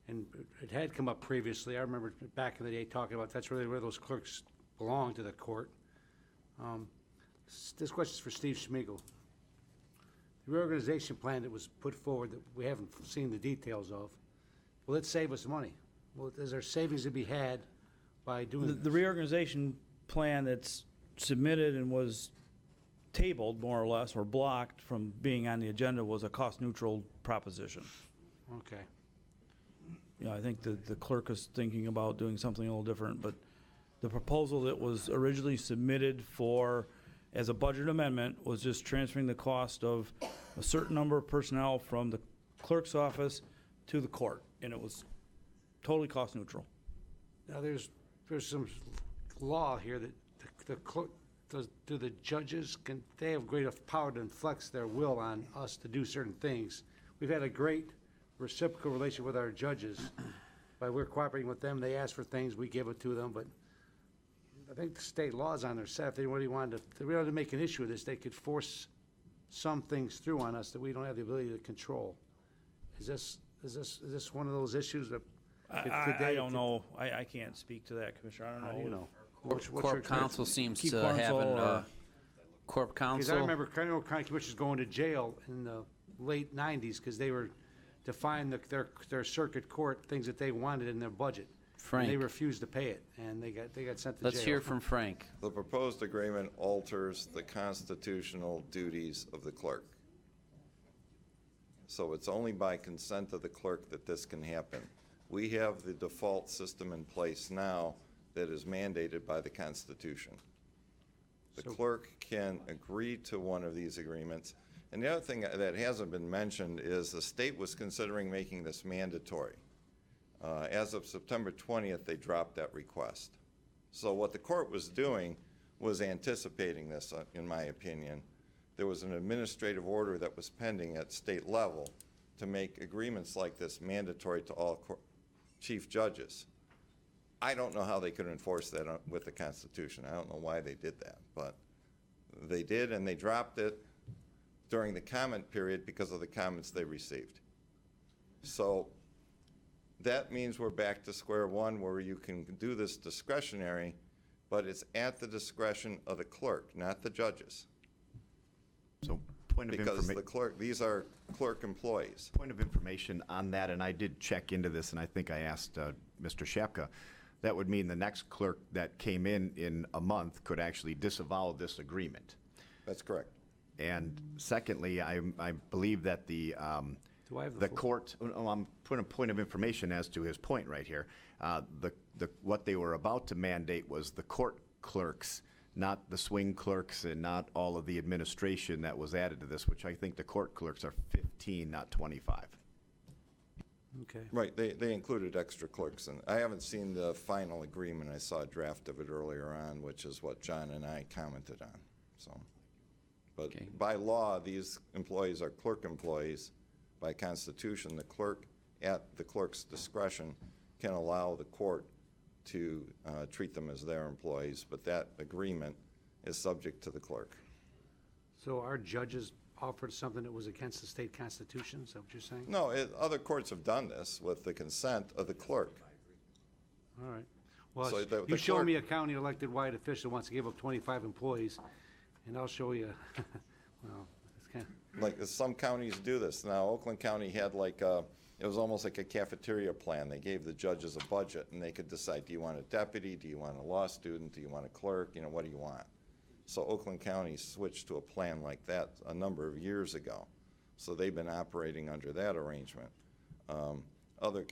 and it had come up previously. I remember back in the day talking about that's really where those clerks belong, to the court. This question is for Steve Schmigel. The reorganization plan that was put forward that we haven't seen the details of, will it save us money? Well, is there savings to be had by doing The reorganization plan that's submitted and was tabled, more or less, or blocked from being on the agenda was a cost-neutral proposition. Okay. I think the clerk is thinking about doing something a little different, but the proposal that was originally submitted as a budget amendment was just transferring the cost of a certain number of personnel from the clerk's office to the court, and it was totally cost-neutral. Now, there's some law here that the clerk, do the judges, they have great power to inflex their will on us to do certain things. We've had a great reciprocal relation with our judges. By we're cooperating with them, they ask for things, we give it to them, but I think the state law is on their side. If they really wanted to make an issue of this, they could force some things through on us that we don't have the ability to control. Is this one of those issues that I don't know. I can't speak to that, Commissioner. I don't know. How do you know? Corp counsel seems Keep to counsel have or- Corp Because I counsel. remember County Commissioners going to jail in the late 90s because they were defying their circuit court things that they wanted in their budget. Frank. And they refused to pay it, and they got sent to jail. Let's hear from Frank. The proposed agreement alters the constitutional duties of the clerk. So it's only by consent of the clerk that this can happen. We have the default system in place now that is mandated by the Constitution. The clerk can agree to one of these agreements. And the other thing that hasn't been mentioned is the state was considering making this mandatory. As of September 20th, they dropped that request. So what the court was doing was anticipating this, in my opinion. There was an administrative order that was pending at state level to make agreements like this mandatory to all chief judges. I don't know how they could enforce that with the Constitution. I don't know why they did that, but they did, and they dropped it during the comment period because of the comments they received. So that means we're back to square one, where you can do this discretionary, but it's at the discretion of the clerk, not the judges. So point of Because the information. clerk, these are clerk employees. Point of information on that, and I did check into this, and I think I asked Mr. Shapka. That would mean the next clerk that came in a month could actually disavow this agreement. That's correct. And secondly, I believe that Do I have the the floor? court, I'm putting a point of information as to his point right here. What they were about to mandate was the court clerks, not the swing clerks and not all of the administration that was added to this, which I think the court clerks are 15, not 25. Okay. Right, they included extra clerks, and I haven't seen the final agreement. I saw a draft of it earlier on, which is what John and I commented on, so. But Okay. by law, these employees are clerk employees. By Constitution, the clerk, at the clerk's discretion, can allow the court to treat them as their employees, but that agreement is subject to the clerk. So our judges offered something that was against the state constitution, is that what you're saying? No, other courts have done this with the consent of the clerk. All right. Well, So the you show clerk- me a county elected white official wants to give up 25 employees, and I'll show you, well, it's kind of, Like, some counties do this. Now, Oakland County had like it was almost like a cafeteria plan. They gave the judges a budget, and they could decide, do you want a deputy, do you want a law student, do you want a clerk, what do you want? So Oakland County switched to a plan like that a number of years ago. So they've been operating under that arrangement.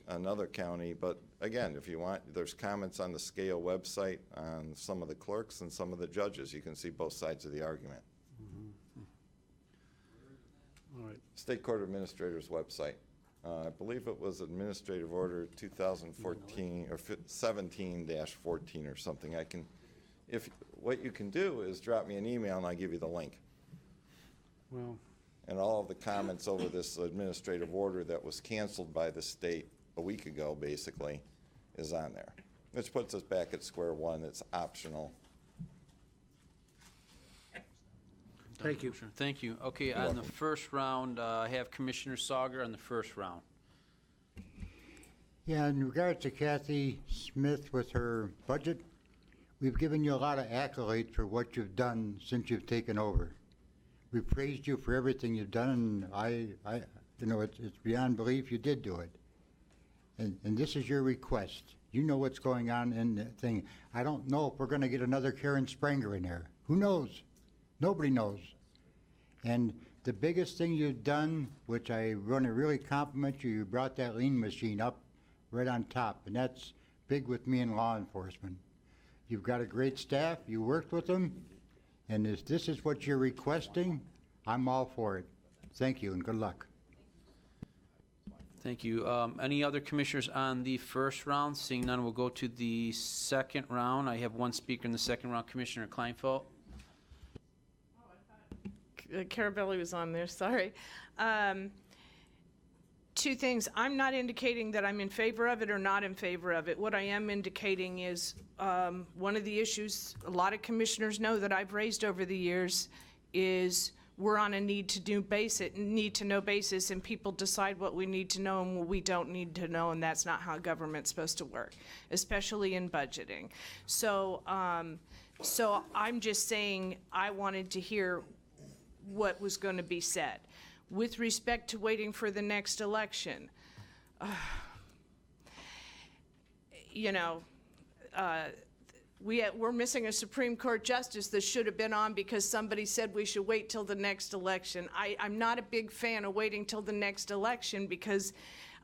Another county, but again, if you want, there's comments on the Scale website on some of the clerks and some of the judges. You can see both sides of the argument. all right. State Court Administrator's website. I believe it was Administrative Order 2014 or 17-14 or something. What you can do is drop me an email and I'll give you the link. Well, And all of the comments over this administrative order that was canceled by the state a week ago, basically, is on there. Which puts us back at square one. It's optional. thank you. Thank you. Okay, on the first round, I have Commissioner Sauger on the first round. Yeah, in regards to Kathy Smith with her budget, we've given you a lot of accolades for what you've done since you've taken over. We've praised you for everything you've done, and it's beyond belief you did do it. And this is your request. You know what's going on in the thing. I don't know if we're gonna get another Karen Spranger in there. Who knows? Nobody knows. And the biggest thing you've done, which I want to really compliment you, you brought that lean machine up right on top, and that's big with me in law enforcement. You've got a great staff, you worked with them, and if this is what you're requesting, I'm all for it. Thank you and good luck. Thank you. Any other commissioners on the first round? Seeing none, we'll go to the second round. I have one speaker in the second round, Commissioner Kleinfeld. Carabelli was on there, sorry. Two things. I'm not indicating that I'm in favor of it or not in favor of it. What I am indicating is one of the issues a lot of commissioners know that I've raised over the years is we're on a need to know basis, and people decide what we need to know and what we don't need to know, and that's not how government's supposed to work, especially in budgeting. So I'm just saying I wanted to hear what was going to be said. With respect to waiting for the next election, we're missing a Supreme Court justice that should have been on because somebody said we should wait till the next election. I'm not a big fan of waiting till the next election because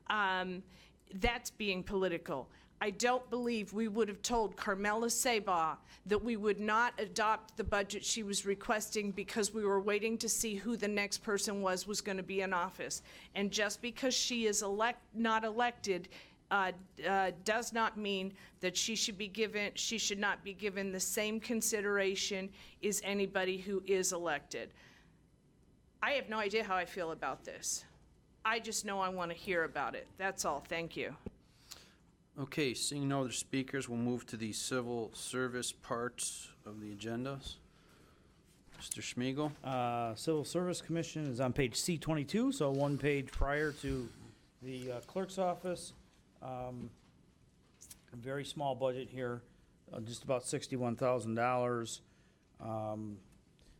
that's being political. I don't believe we would have told Carmela Sabaugh that we would not adopt the budget she was requesting because we were waiting to see who the next person was going to be in office. And just because she is not elected does not mean that she should not be given the same consideration as anybody who is elected. I have no idea how I feel about this. I just know I want to hear about it. That's all. Thank you. Okay, seeing no other speakers, we'll move to the civil service parts of the agendas. Mr. Schmiegel? Civil Service Commission is on page C22, so one page prior to the clerk's office. A very small budget here, just about $61,000.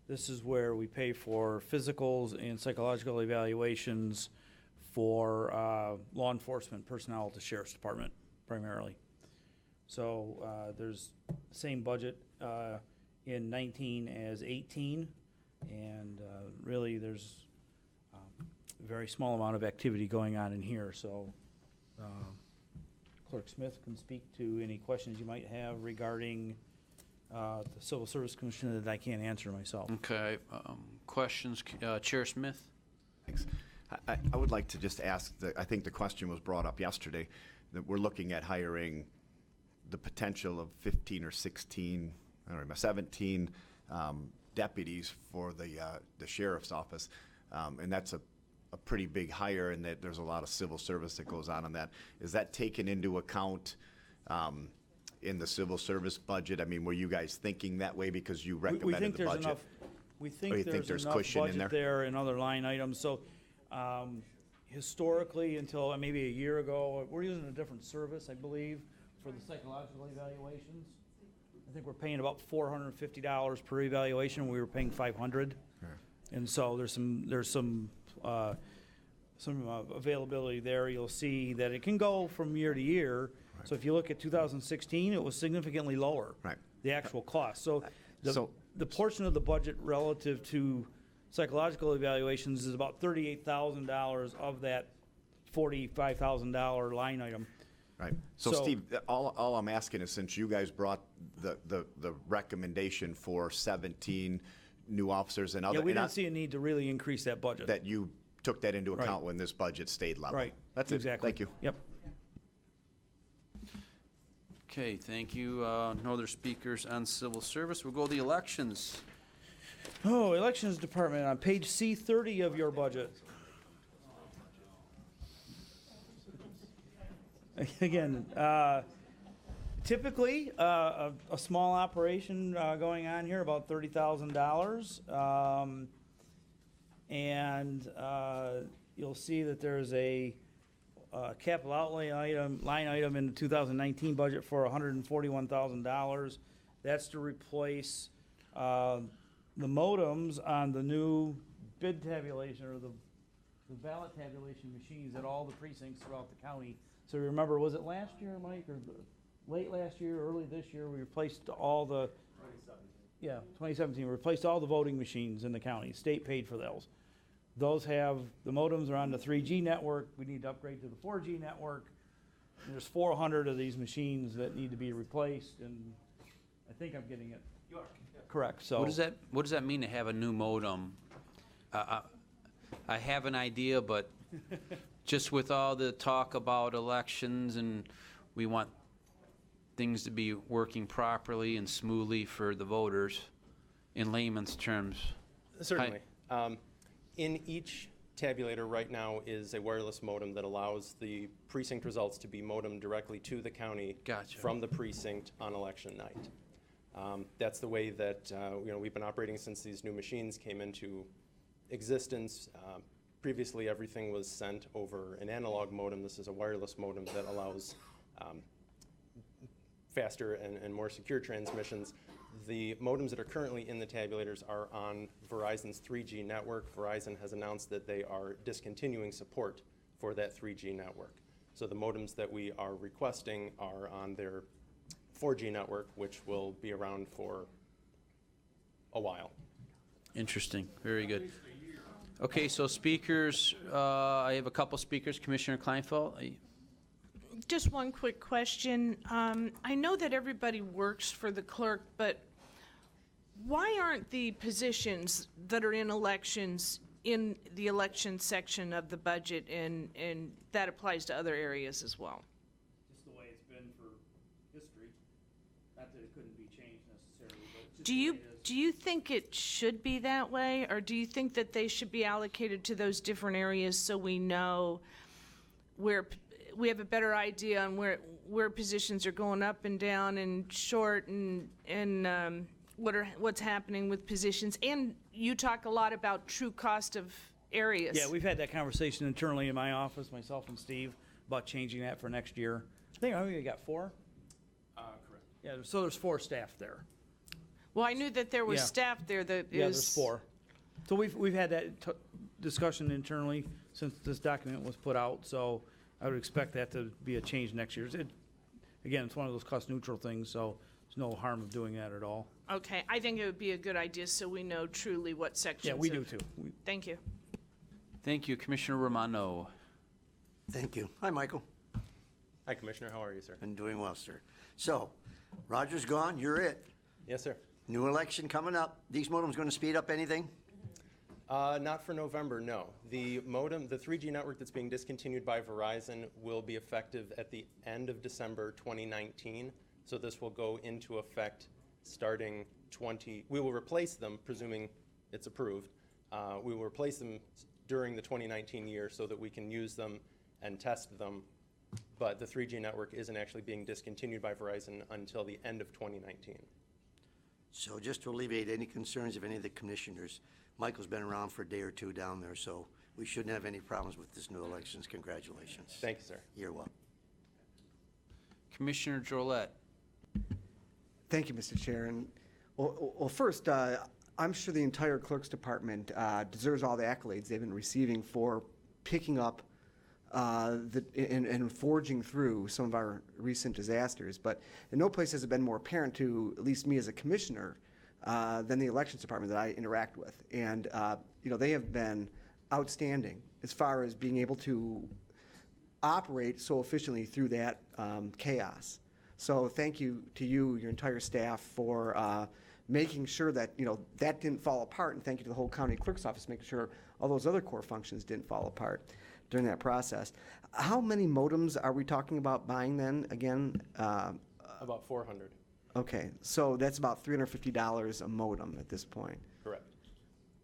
This is where we pay for physicals and psychological evaluations for law enforcement personnel at the Sheriff's Department primarily. So there's the same budget in 19 as 18, and really there's a very small amount of activity going on in here. So Clerk Smith can speak to any questions you might have regarding the Civil Service Commission that I can't answer myself. Okay, questions, Chair Smith? Thanks. I would like to just ask, I think the question was brought up yesterday, that we're looking at hiring the potential of 15 or 16, I don't know, 17 deputies for the sheriff's office. And that's a pretty big hire, and that there's a lot of civil service that goes on that. Is that taken into account in the civil service budget? I mean, were you guys thinking that way because you recommended the budget? We think there's enough cushion in budget there and other line items. So historically, until maybe a year ago, we're using a different service, I believe, for the psychological evaluations. I think we're paying about $450 per evaluation. We were paying $500, and so there's some availability there. You'll see that it can go from year to year. Right. So if you look at 2016, it was significantly lower. Right. The actual cost. So the portion of the budget relative to psychological evaluations is about $38,000 of that $45,000 line item. Right. So Steve, all I'm asking is, since you guys brought the recommendation for 17 new officers and other, we didn't see a need to really increase that budget. That you took that into account when this budget stayed level. Right. That's exactly. Thank you. Yep. Okay, thank you. No other speakers on civil service. We'll go to the elections. Oh, Elections Department on page C30 of your budget. Again, typically a small operation going on here, about $30,000, and you'll see that there's a capital outlay line item in the 2019 budget for $141,000. That's to replace the modems on the new bid tabulation, or the ballot tabulation machines at all the precincts throughout the county. So remember, was it last year, Mike, or late last year, early this year, we replaced all the... 2017. Yeah, 2017, we replaced all the voting machines in the county. State paid for those. Those have, the modems are on the 3G network. We need to upgrade to the 4G network. And there's 400 of these machines that need to be replaced, and I think I'm getting it. You are. Correct. So what does that mean to have a new modem? I have an idea, but just with all the talk about elections, and we want things to be working properly and smoothly for the voters, in layman's terms. Certainly. In each tabulator right now is a wireless modem that allows the precinct results to be modemed directly to the county from the precinct on election night. That's the way that we've been operating since these new machines came into existence. Previously, everything was sent over an analog modem. This is a wireless modem that allows faster and more secure transmissions. The modems that are currently in the tabulators are on Verizon's 3G network. Verizon has announced that they are discontinuing support for that 3G network. So the modems that we are requesting are on their 4G network, which will be around for a while. Interesting. Very good. Okay, so speakers, I have a couple speakers. Commissioner Kleinfeld. Just one quick question. I know that everybody works for the clerk, but why aren't the positions that are in elections in the election section of the budget, and that applies to other areas as well? Do you think it should be that way, or do you think that they should be allocated to those different areas so we know where we have a better idea on where positions are going up and down and short and what's happening with positions? And you talk a lot about true cost of areas. Yeah, we've had that conversation internally in my office, myself and Steve, about changing that for next year. I think we got 4. Correct. Yeah, so there's 4 staff there. Well, I knew that there was Yeah. staff there that Yeah, is. there's 4. So we've had that discussion internally since this document was put out, so I would expect that to be a change next year. Again, it's one of those cost neutral things, so there's no harm of doing that at all. Okay, I think it would be a good idea so we know truly what sections. Yeah, we do of- too. Thank you. Thank you. Commissioner Romano. Thank you. Hi, Michael. Hi, Commissioner. How are you, sir? Been doing well, sir. So, Roger's gone, you're it. Yes, sir. New election coming up. These modems going to speed up anything? Not for November, no. The modem, the 3G network that's being discontinued by Verizon will be effective at the end of December 2019. So this will go into effect starting we will replace them, presuming it's approved. We will replace them during the 2019 year so that we can use them and test them. But the 3G network isn't actually being discontinued by Verizon until the end of 2019. So just to alleviate any concerns of any of the commissioners, Michael's been around for a day or 2 down there, so we shouldn't have any problems with this new elections. Congratulations. Thank you, sir. You're welcome. Commissioner Drollet. Thank you, Mr. Chair. And well, first, I'm sure the entire clerk's department deserves all the accolades they've been receiving for picking up and forging through some of our recent disasters. But in no place has it been more apparent to at least me as a commissioner than the elections department that I interact with. And they have been outstanding as far as being able to operate so efficiently through that chaos. So thank you to you, your entire staff, for making sure that that didn't fall apart, and thank you to the whole county clerk's office making sure all those other core functions didn't fall apart during that process. How many modems are we talking about buying then again? About 400. Okay, so that's about $350 a modem at this point. Correct.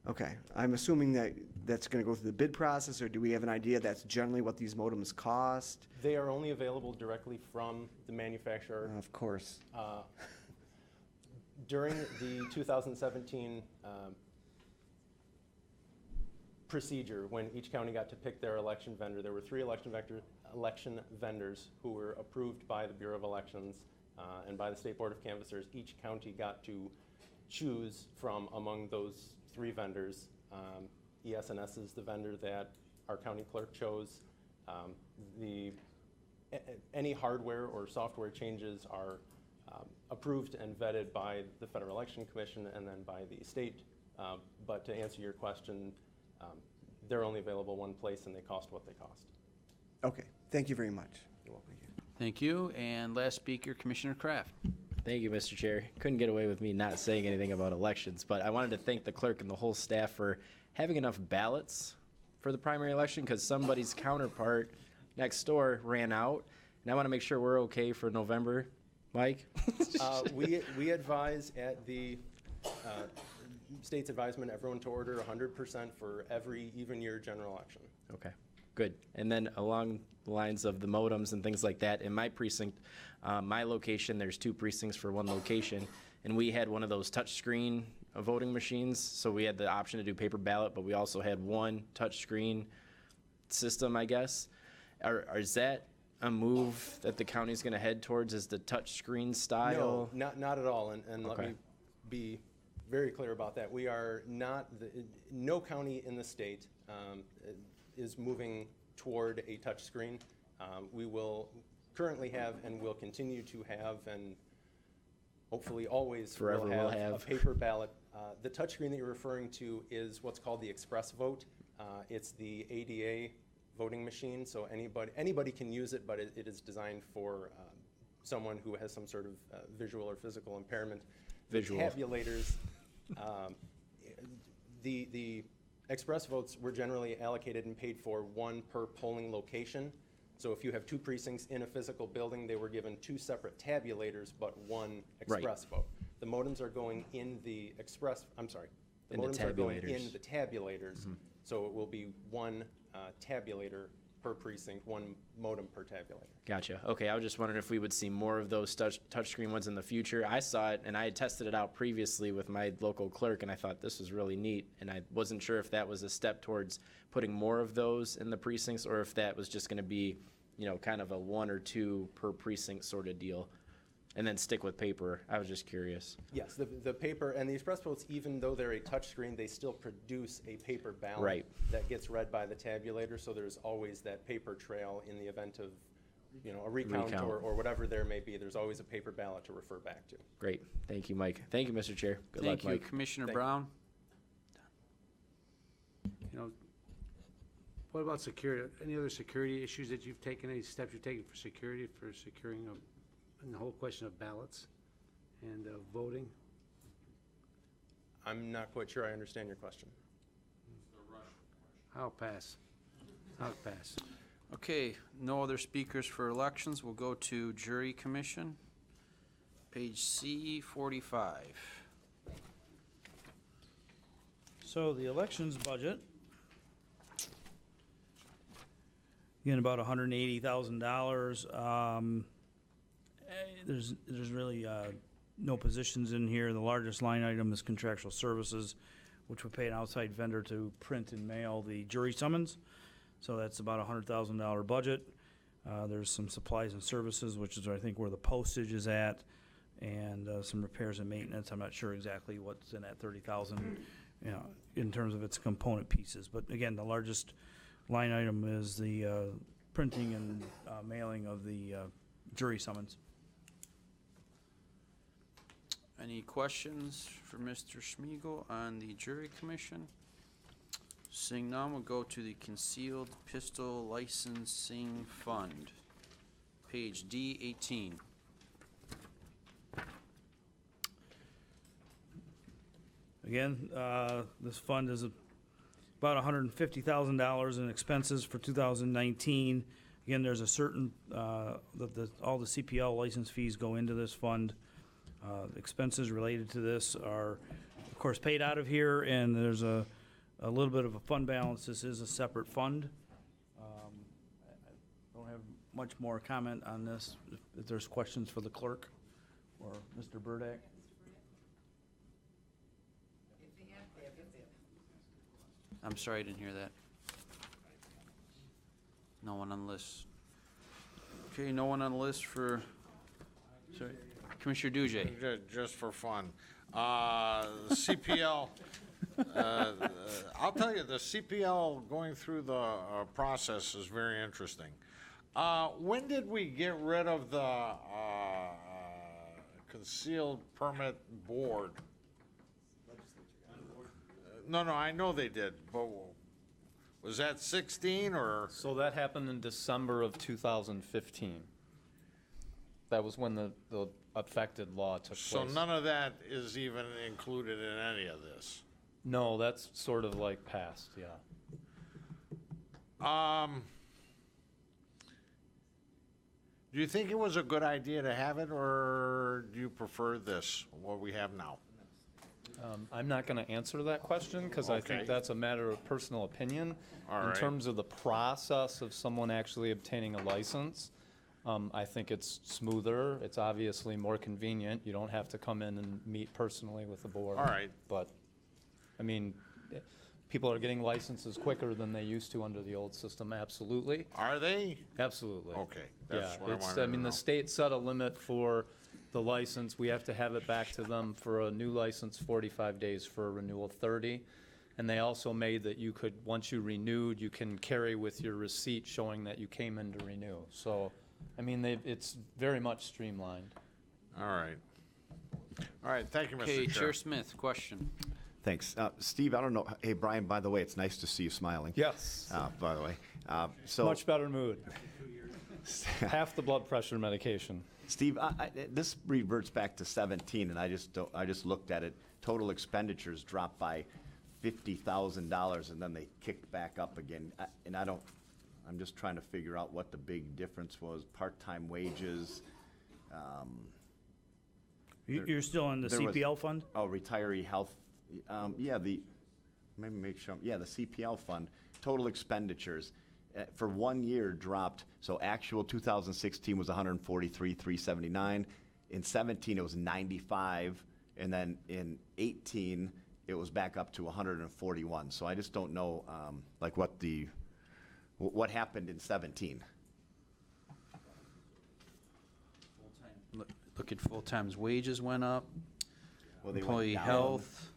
Okay, I'm assuming that that's going to go through the bid process, or do we have an idea that's generally what these modems cost? They are only available directly from the manufacturer. Of course. During the 2017 procedure, when each county got to pick their election vendor, there were 3 election vendors who were approved by the Bureau of Elections and by the State Board of Canvassers. Each county got to choose from among those 3 vendors. ES&S is the vendor that our county clerk chose. Any hardware or software changes are approved and vetted by the Federal Election Commission and then by the state. But to answer your question, they're only available one place and they cost what they cost. Okay, thank you very much. You're welcome. Thank you. And last speaker, Commissioner Kraft. Thank you, Mr. Chair. Couldn't get away with me not saying anything about elections, but I wanted to thank the clerk and the whole staff for having enough ballots for the primary election, because somebody's counterpart next door ran out, and I want to make sure we're okay for November. Mike? We advise at the state's advisement everyone to order 100% for every even year general election. Okay, good. And then along the lines of the modems and things like that, in my precinct, my location, there's 2 precincts for one location, and we had one of those touchscreen voting machines, so we had the option to do paper ballot, but we also had one touchscreen system, I guess. Is that a move that the county's going to head towards, is the touchscreen style? No, not at all, and let Okay. me be very clear about that. We are not, no county in the state is moving toward a touchscreen. We will currently have and will continue to have, and hopefully always Forever will will have, have. a paper ballot. The touchscreen that you're referring to is what's called the Express Vote. It's the ADA voting machine, so anybody can use it, but it is designed for someone who has some sort of visual or physical impairment. Visual. Tabulators, the express votes were generally allocated and paid for 1 per polling location. So if you have 2 precincts in a physical building, they were given 2 separate tabulators, but 1 express vote. The modems are going in the express, I'm sorry. The In the modems are going in tabulators. the tabulators. So it will be one tabulator per precinct, one modem per tabulator. Gotcha. Okay, I was just wondering if we would see more of those touchscreen ones in the future. I saw it, and I had tested it out previously with my local clerk, and I thought this was really neat. And I wasn't sure if that was a step towards putting more of those in the precincts, or if that was just going to be, you know, kind of a 1 or 2 per precinct sort of deal, and then stick with paper. I was just curious. Yes, the paper and the express votes, even though they're a touchscreen, they still produce a paper ballot Right. that gets read by the tabulator. So there's always that paper trail in the event of, you know, a recount. Or whatever there may be. There's always a paper ballot to refer back to. Great. Thank you, Mike. Thank you, Mr. Chair. Good Thank luck, you. Mike. Commissioner Thank you. Brown? You know, what about security? Any other security issues that you've taken, any steps you've taken for security, for securing and the whole question of ballots and voting? I'm not quite sure I understand your question. I'll pass. I'll pass. Okay, no other speakers for elections. We'll go to Jury Commission, page C45. So the elections budget, again, about $180,000. There's really no positions in here. The largest line item is contractual services, which would pay an outside vendor to print and mail the jury summons. So that's about a $100,000 budget. There's some supplies and services, which is I think where the postage is at, and some repairs and maintenance. I'm not sure exactly what's in that 30,000, you know, in terms of its component pieces. But again, the largest line item is the printing and mailing of the jury summons. Any questions for Mr. Schmiegel on the Jury Commission? Seeing none, we'll go to the Concealed Pistol Licensing Fund, page D18. Again, this fund is about $150,000 in expenses for 2019. Again, there's a certain, all the CPL license fees go into this fund. Expenses related to this are, of course, paid out of here, and there's a little bit of a fund balance. This is a separate fund. I don't have much more comment on this. If there's questions for the clerk or Mr. Burdak. I'm sorry, I didn't hear that. No one on the list. Okay, no one on the list for, sorry, Commissioner Dujay. Just for fun. CPL, I'll tell you, the CPL going through the process is very interesting. When did we get rid of the concealed permit board? No, I know they did, but was that 16 or? So that happened in December of 2015. That was when the affected law took place. So none of that is even included in any of this? No, that's sort of like past, yeah. Do you think it was a good idea to have it, or do you prefer this, what we have now? I'm not going to answer that question because I think Okay. that's a matter of personal opinion. All In right. terms of the process of someone actually obtaining a license, I think it's smoother. It's obviously more convenient. You don't have to come in and meet personally with the board. All right. But, I mean, people are getting licenses quicker than they used to under the old system, absolutely. Are they? Absolutely. Okay, that's Yeah, what I it's, wanted I to mean, know. the state set a limit for the license. We have to have it back to them for a new license, 45 days, for a renewal, 30. And they also made that you could, once you renewed, you can carry with your receipt showing that you came in to renew. So, I mean, it's very much streamlined. All right. All right, thank you, Mr. Okay, Chair. Chair Smith, question. Thanks. Steve, I don't know, hey, Brian, by the way, it's nice to see you smiling. Yes. By the way. So, Much better mood. Half the blood pressure medication. Steve, this reverts back to 17, and I just looked at it. Total expenditures dropped by $50,000, and then they kicked back up again. I'm just trying to figure out what the big difference was. Part-time wages. You're still in the there was- CPL fund? Oh, retiree health, yeah, maybe make sure, yeah, the CPL fund, total expenditures, for 1 year dropped, so actual 2016 was 143,379, in 17 it was 95, and then in 18, it was back up to 141, so I just don't know, like what happened in 17. Look at full-time's wages went up, Well, they went employee down, health,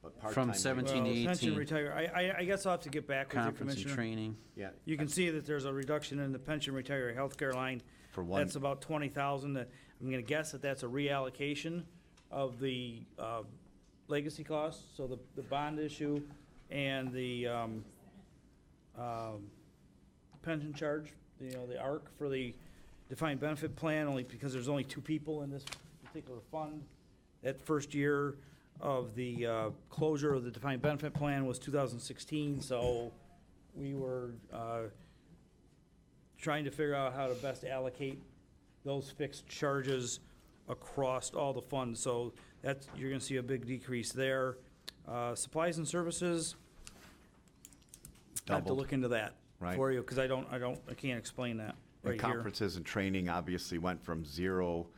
but from part-time 17 to Well, pension 18, retire, I guess I'll have to get back with you, conference and Commissioner. training. Yeah, You can see that there's a reduction in the pension retiree healthcare line. For one- That's about 20,000. I'm gonna guess that that's a reallocation of the, legacy costs, so the bond issue and the, pension charge, the ARC for the defined benefit plan, only because there's only 2 people in this particular fund. That first year of the closure of the defined benefit plan was 2016, so we were trying to figure out how to best allocate those fixed charges across all the funds. So that's, you're gonna see a big decrease there. Supplies and services, I have to Doubled. look into that Right. for you, because I can't explain that And right here. conferences and training obviously went from 0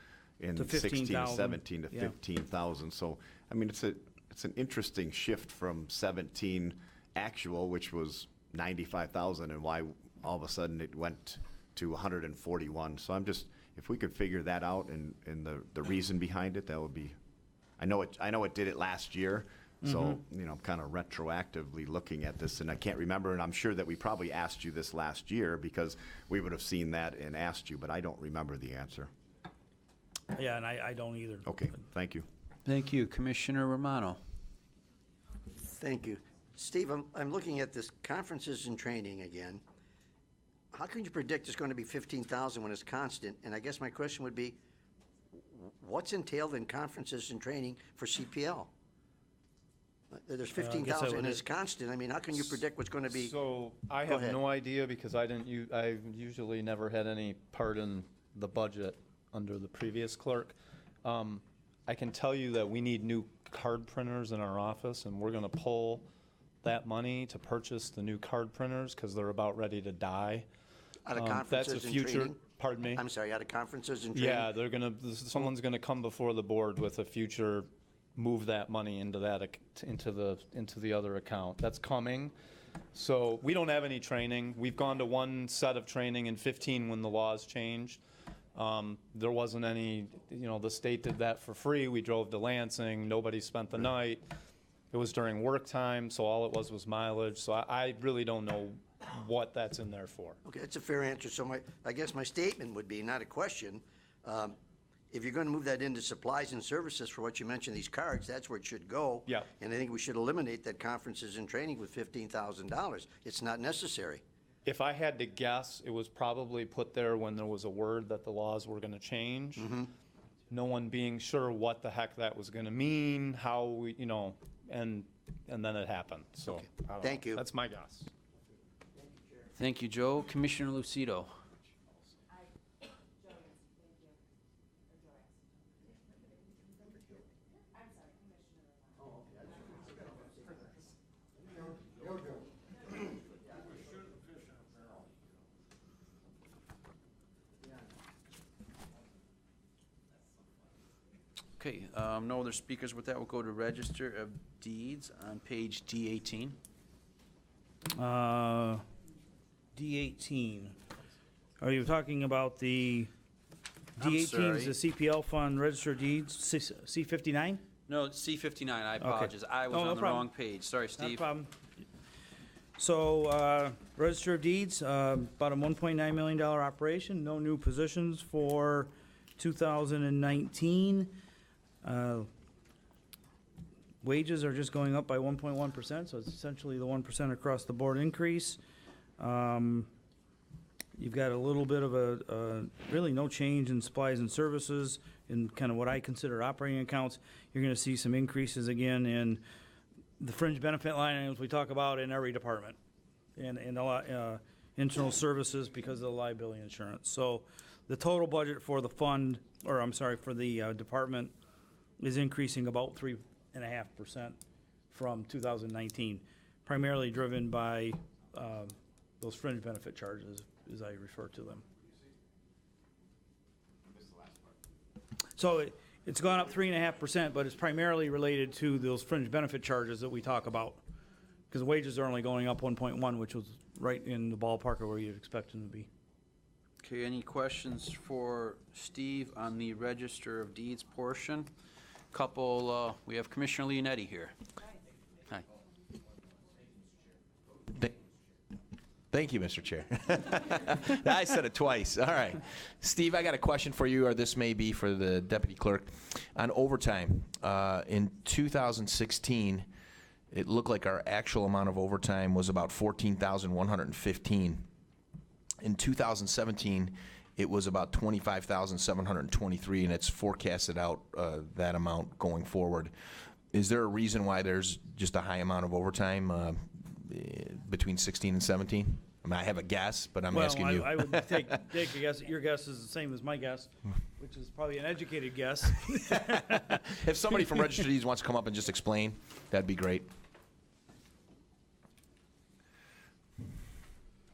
in To 16, 15,000. 17 to Yeah. 15,000. So, I mean, it's an interesting shift from 17 actual, which was 95,000, and why all of a sudden it went to 141. So I'm just, if we could figure that out and the reason behind it, that would be, I know it did it last year. So, I'm kind of retroactively looking at this, and I can't remember, and I'm sure that we probably asked you this last year because we would have seen that and asked you, but I don't remember the answer. Yeah, and I don't either. Okay, thank you. Thank you. Commissioner Romano. Thank you. Steve, I'm looking at this conferences and training again. How can you predict it's going to be 15,000 when it's constant? And I guess my question would be, what's entailed in conferences and training for CPL? There's 15,000 and it's constant. I mean, how can you predict what's going to be? So I Go have ahead. no idea because I usually never had any part in the budget under the previous clerk. I can tell you that we need new card printers in our office, and we're gonna pull that money to purchase the new card printers because they're about ready to die. Out of That's a conferences and future, training? pardon me? I'm sorry, out of conferences and training? Yeah, someone's gonna come before the board with a future, move that money into the other account. That's coming. So we don't have any training. We've gone to one set of training in 15 when the laws changed. There wasn't any, the state did that for free. We drove to Lansing. Nobody spent the night. It was during work time, so all it was mileage. So I really don't know what that's in there for. Okay, that's a fair answer. So I guess my statement would be, not a question, if you're going to move that into supplies and services for what you mentioned, these cards, that's where it should go. Yeah. And I think we should eliminate that conferences and training with $15,000. It's not necessary. If I had to guess, it was probably put there when there was a word that the laws were gonna change. No one being sure what the heck that was gonna mean, how we, and then it happened, so. I don't Thank know. you. That's my guess. Thank you, Joe. Commissioner Lucido. Okay, no other speakers with that. We'll go to Register of Deeds on page D18. D18. Are you talking about the I'm D18 sorry. is the CPL fund register of deeds, C59? No, C59, I apologize. I was No, no on the problem. wrong page. Sorry, Not a Steve. problem. So, register of deeds, about a $1.9 million operation, no new positions for 2019. Wages are just going up by 1.1%, so it's essentially the 1% across the board increase. You've got a little bit of really no change in supplies and services in kind of what I consider operating accounts. You're gonna see some increases again in the fringe benefit line items we talk about in every department. And a lot, internal services because of the liability insurance. So the total budget for the fund, or I'm sorry, for the department is increasing about 3.5% from 2019, primarily driven by those fringe benefit charges, as I refer to them. So it's gone up 3.5%, but it's primarily related to those fringe benefit charges that we talk about. Because wages are only going up 1.1, which was right in the ballpark of where you'd expect them to be. Okay, any questions for Steve on the Register of Deeds portion? We have Commissioner Leonetti here. Hi. Thank you, Mr. Chair. I said it twice. All right. Steve, I got a question for you, or this may be for the deputy clerk. On overtime, in 2016, it looked like our actual amount of overtime was about 14,115. In 2017, it was about 25,723, and it's forecasted out that amount going forward. Is there a reason why there's just a high amount of overtime between 16 and 17? I mean, I have a guess, but I'm asking you. I would take a guess. Your guess is the same as my guess, which is probably an educated guess. If somebody from Register of Deeds wants to come up and just explain, that'd be great.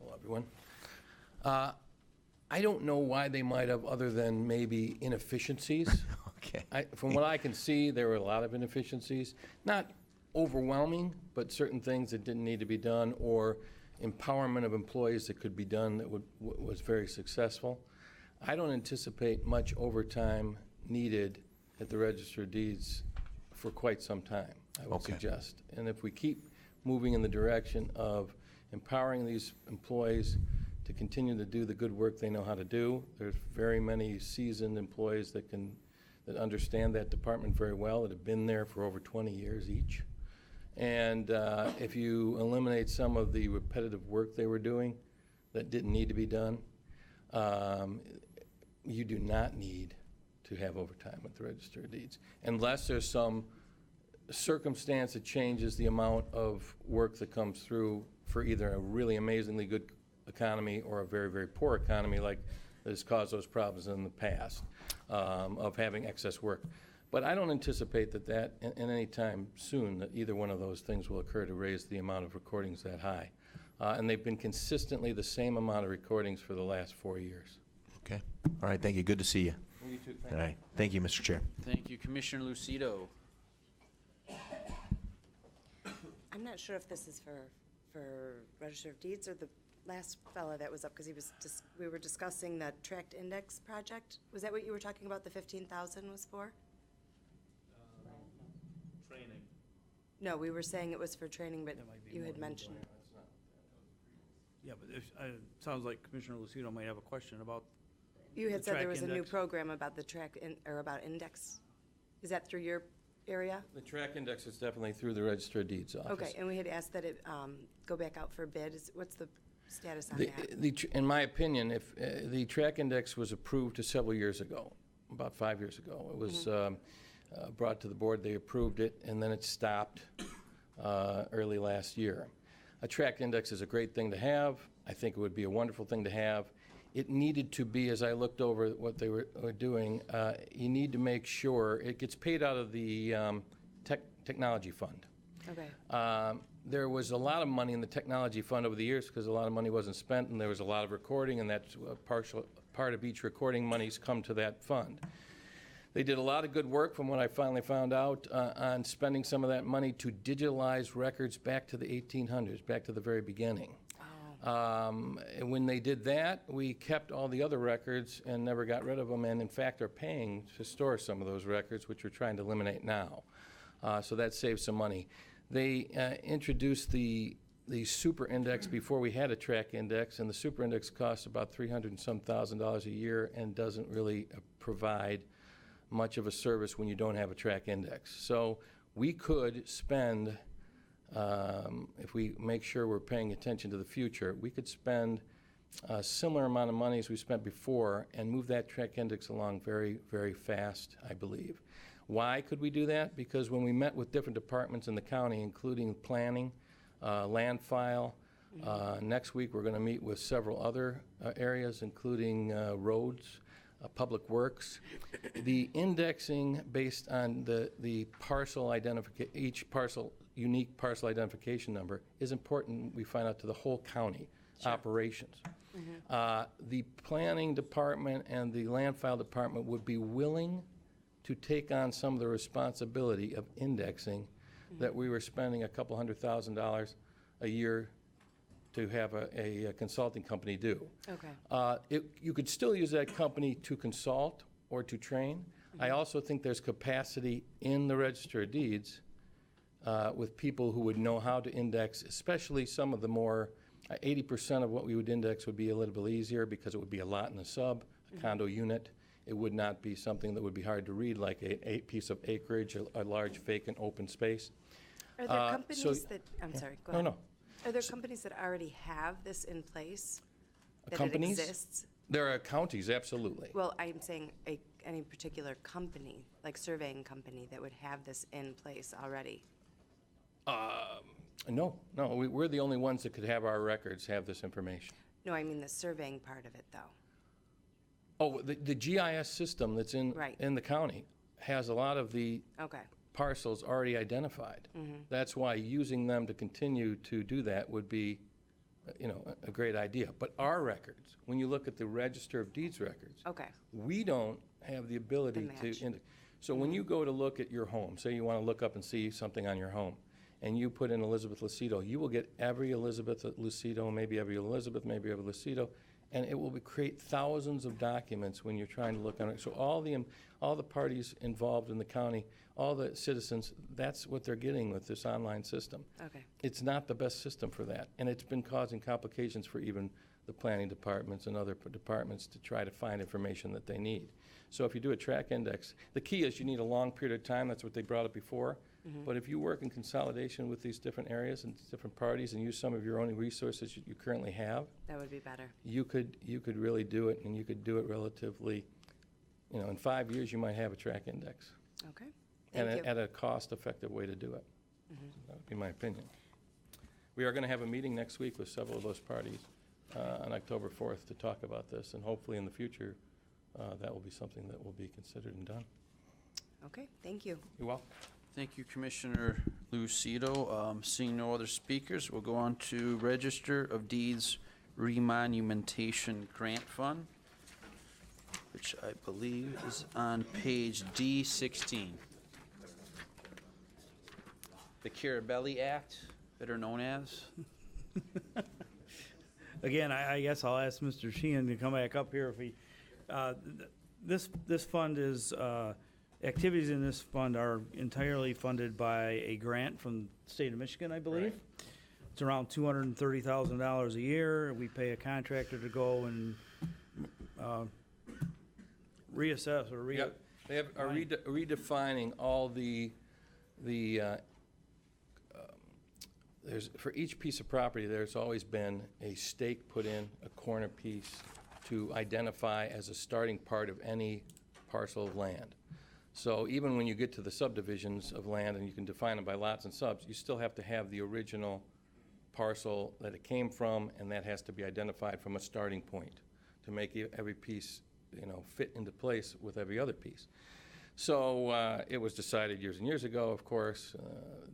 Hello, everyone. I don't know why they might have, other than maybe inefficiencies. Okay. From what I can see, there were a lot of inefficiencies. Not overwhelming, but certain things that didn't need to be done, or empowerment of employees that could be done that was very successful. I don't anticipate much overtime needed at the Register of Deeds for quite some time, I would suggest. And if we keep moving in the direction of empowering these employees to continue to do the good work they know how to do, there's very many seasoned employees that understand that department very well, that have been there for over 20 years each. And if you eliminate some of the repetitive work they were doing that didn't need to be done, you do not need to have overtime at the Register of Deeds, unless there's some circumstance that changes the amount of work that comes through for either a really amazingly good economy or a very, very poor economy, like has caused those problems in the past of having excess work. But I don't anticipate that in any time soon that either one of those things will occur to raise the amount of recordings that high. And they've been consistently the same amount of recordings for the last 4 years. Okay. All right. Thank you. Good to see you. You too. All right. Thank you, Mr. Chair. Thank you. Commissioner Lucido. I'm not sure if this is for Register of Deeds or the last fellow that was up, because we were discussing that tracked index project. Was that what you were talking about, the 15,000 was for? Training. No, we were saying it was for training, but you had mentioned. Yeah, but it sounds like Commissioner Lucido might have a question about. You had the said there track was a new index. program about the or about index. Is that through your area? The track index is definitely through the Register of Deeds office. Okay, and we had asked that it go back out for bid. What's the status on that? In my opinion, if the track index was approved several years ago, about 5 years ago, it was brought to the board, they approved it, and then it stopped early last year. A track index is a great thing to have. I think it would be a wonderful thing to have. It needed to be, as I looked over what they were doing, you need to make sure it gets paid out of the technology fund. Okay. There was a lot of money in the technology fund over the years because a lot of money wasn't spent, and there was a lot of recording, and that's a part of each recording money's come to that fund. They did a lot of good work, from what I finally found out, on spending some of that money to digitalize records back to the 1800s, back to the very beginning. And when they did that, we kept all the other records and never got rid of them, and in fact are paying to store some of those records, which we're trying to eliminate now. So that saves some money. They introduced the super index before we had a track index, and the super index costs about $300,000 and some a year and doesn't really provide much of a service when you don't have a track index. So we could spend, if we make sure we're paying attention to the future, we could spend a similar amount of money as we spent before and move that track index along very, very fast, I believe. Why could we do that? Because when we met with different departments in the county, including planning, land file, next week we're going to meet with several other areas, including roads. Public Works. The indexing based on the parcel identification, each parcel, unique parcel identification number is important, we find out, to the whole county operations. The planning department and the land file department would be willing to take on some of the responsibility of indexing that we were spending a couple $100,000 a year to have a consulting company do. Okay. You could still use that company to consult or to train. I also think there's capacity in the Register of Deeds with people who would know how to index, especially some of the more, 80% of what we would index would be a little bit easier because it would be a lot in a sub, a condo unit. It would not be something that would be hard to read, like a piece of acreage, a large vacant open space. Are there companies that, I'm sorry, go ahead. No. Are there companies that already have this in place? That Companies? it exists? There are counties, absolutely. Well, I'm saying any particular company, like surveying company, that would have this in place already. No, we're the only ones that could have our records have this information. No, I mean the surveying part of it, though. Oh, the GIS system that's in the county has a lot of the Okay. parcels already identified. That's why using them to continue to do that would be, a great idea. But our records, when you look at the Register of Deeds records, we don't have the ability to. So when you go to look at your home, say you want to look up and see something on your home, and you put in Elizabeth Lucido, you will get every Elizabeth Lucido, maybe every Elizabeth, maybe every Lucido, and it will create thousands of documents when you're trying to look on it. So all the parties involved in the county, all the citizens, that's what they're getting with this online system. Okay. It's not the best system for that, and it's been causing complications for even the planning departments and other departments to try to find information that they need. So if you do a track index, the key is you need a long period of time. That's what they brought up before. But if you work in consolidation with these different areas and different parties and use some of your own resources you currently have, that would be better. You could really do it, and you could do it relatively, in 5 years you might have a track index. Okay. Thank you. At a cost-effective way to do it. That would be my opinion. We are going to have a meeting next week with several of those parties on October 4th to talk about this, and hopefully in the future that will be something that will be considered and done. Okay, thank you. You're welcome. Thank you, Commissioner Lucido. Seeing no other speakers, we'll go on to Register of Deeds Remonumentation Grant Fund, which I believe is on page D16. The Carabelli Act, better known as. Again, I guess I'll ask Mr. Sheehan to come back up here if he, this fund is, activities in this fund are entirely funded by a grant from the state of Michigan, I believe. It's around $230,000 a year. We pay a contractor to go and reassess or They are redefining all there's, for each piece of property, there's always been a stake put in, a corner piece, to identify as a starting part of any parcel of land. So even when you get to the subdivisions of land and you can define them by lots and subs, you still have to have the original parcel that it came from, and that has to be identified from a starting point to make every piece, fit into place with every other piece. So it was decided years and years ago, of course,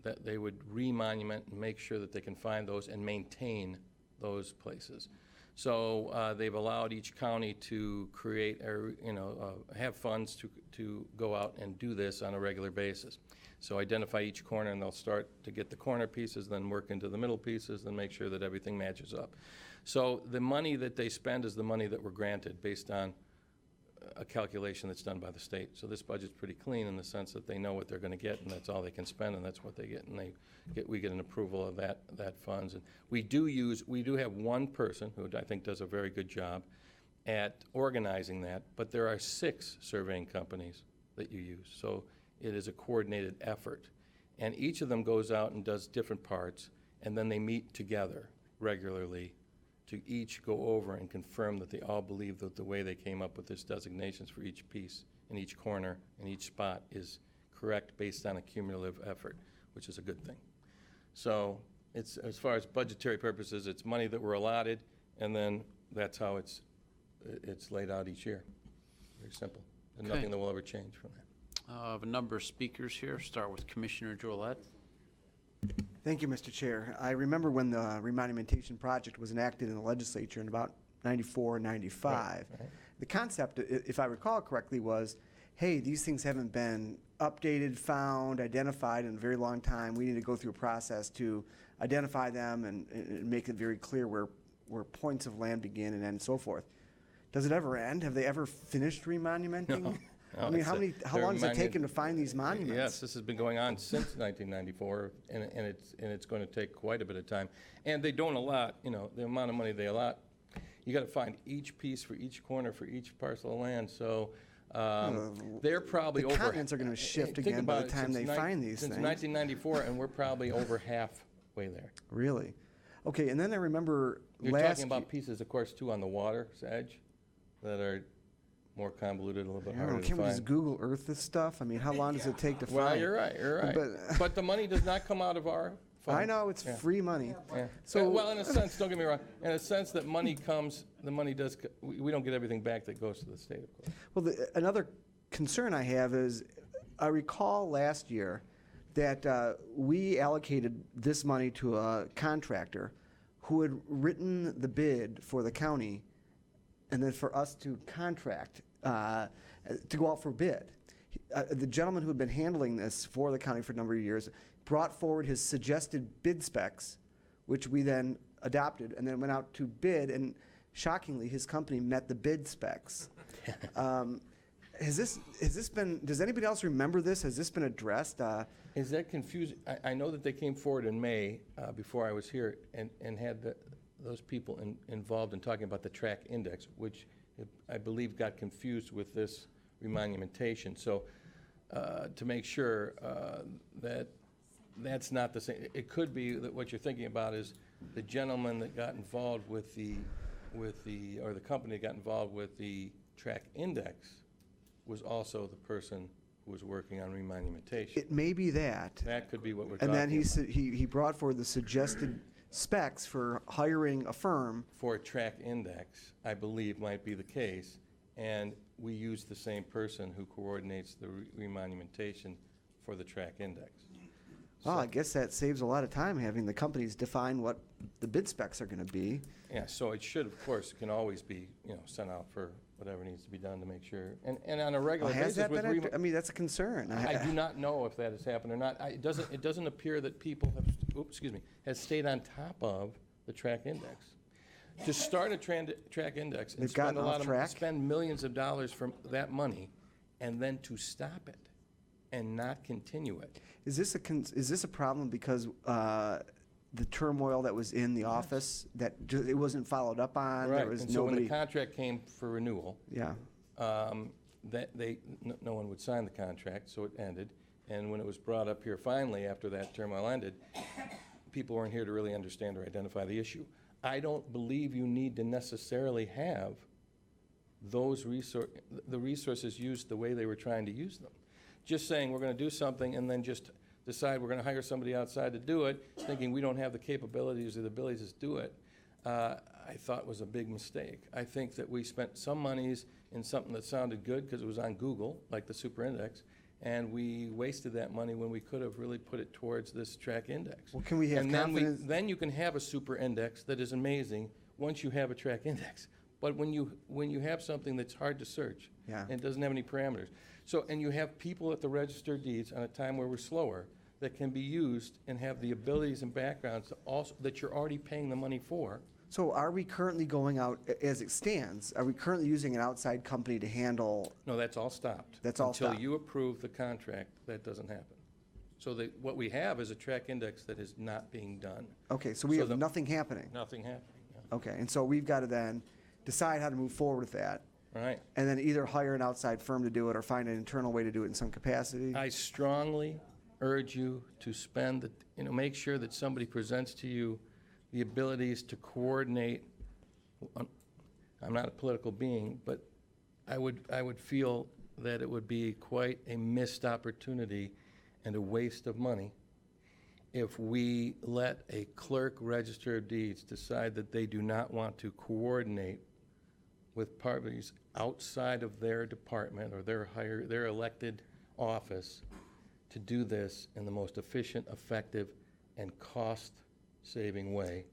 that they would remonument and make sure that they can find those and maintain those places. So they've allowed each county to create, have funds to go out and do this on a regular basis. So identify each corner, and they'll start to get the corner pieces, then work into the middle pieces, then make sure that everything matches up. So the money that they spend is the money that we're granted based on a calculation that's done by the state. So this budget's pretty clean in the sense that they know what they're going to get, and that's all they can spend, and that's what they get, and we get an approval of that funds. And we do have one person who I think does a very good job at organizing that, but there are 6 surveying companies that you use. So it is a coordinated effort, and each of them goes out and does different parts, and then they meet together regularly to each go over and confirm that they all believe that the way they came up with this designations for each piece in each corner and each spot is correct based on a cumulative effort, which is a good thing. So it's, as far as budgetary purposes, it's money that we're allotted, and then that's how it's laid out each year. Very simple. And Okay. nothing that will ever change from that. I have a number of speakers here. Start with Commissioner Drollet. Thank you, Mr. Chair. I remember when the remonumentation project was enacted in the legislature in about 94, 95. Right. The concept, if I recall correctly, was, hey, these things haven't been updated, found, identified in a very long time. We need to go through a process to identify them and make it very clear where points of land begin and end and so forth. Does it ever end? Have they ever finished remonumenting? No. I mean, how long has it taken to find these monuments? Yes, this has been going on since 1994, and it's going to take quite a bit of time. And they don't allot, the amount of money they allot. You got to find each piece for each corner for each parcel of land. So they're probably the over. continents are going to shift think again by about the it, time they find these since things. 1994, and we're probably over halfway there. Really? Okay, and then I remember You're last talking about pieces, of course, too, on the water's edge that are more convoluted, a little bit I don't know, harder to can we find. just Google Earth this stuff? I mean, how long does it take to find? Well, you're right. But- But the money does not come out of our fund. I know, it's free money. Yeah. So- Well, in a sense, don't get me wrong, in a sense that money comes, the money does, we don't get everything back that goes to the state, of course. Well, another concern I have is, I recall last year that we allocated this money to a contractor who had written the bid for the county, and then for us to contract, to go out for bid. The gentleman who had been handling this for the county for a number of years brought forward his suggested bid specs, which we then adopted, and then went out to bid, and shockingly, his company met the bid specs. Has this been, does anybody else remember this? Has this been addressed? Is that confusing? I know that they came forward in May, before I was here, and had those people involved in talking about the track index, which I believe got confused with this remonumentation. So to make sure that that's not the same, it could be that what you're thinking about is the gentleman that got involved with or the company that got involved with the track index was also the person who was working on remonumentation. It may be that. That could be what we're And talking then about. he brought forward the suggested specs for hiring a firm. For a track index, I believe might be the case, and we use the same person who coordinates the remonumentation for the track index. Well, I guess that saves a lot of time having the companies define what the bid specs are going to be. Yeah, so it should, of course, can always be, sent out for whatever needs to be done to make sure. And on a regular Has basis that with been? I mean, that's a concern. I do not know if that has happened or not. It doesn't appear that people has stayed on top of the track index. To start a track index and They've gotten off track? spend millions of dollars from that money, and then to stop it and not continue it. Is this a problem because the turmoil that was in the office, that it wasn't followed up on? Right, There was and so when nobody. the contract came for renewal, Yeah. no one would sign the contract, so it ended. And when it was brought up here finally, after that turmoil ended, people weren't here to really understand or identify the issue. I don't believe you need to necessarily have the resources used the way they were trying to use them. Just saying we're going to do something and then just decide we're going to hire somebody outside to do it, thinking we don't have the capabilities or the abilities to do it, I thought was a big mistake. I think that we spent some monies in something that sounded good because it was on Google, like the super index, and we wasted that money when we could have really put it towards this track index. Well, can we have and confidence? then you can have a super index that is amazing once you have a track index. But when you have something that's hard to search, Yeah. and doesn't have any parameters, and you have people at the register of deeds on a time where we're slower that can be used and have the abilities and backgrounds that you're already paying the money for. So are we currently going out, as it stands, are we currently using an outside company to handle? No, that's all stopped. That's all stopped. Until you approve the contract, that doesn't happen. So what we have is a track index that is not being done. Okay, so we have nothing happening. Nothing happening, yeah. Okay, and so we've got to then decide how to move forward with that. Right. And then either hire an outside firm to do it or find an internal way to do it in some capacity. I strongly urge you to make sure that somebody presents to you the abilities to coordinate. I'm not a political being, but I would feel that it would be quite a missed opportunity and a waste of money if we let a clerk register of deeds decide that they do not want to coordinate with parties outside of their department or their elected office to do this in the most efficient, effective, and cost-saving way.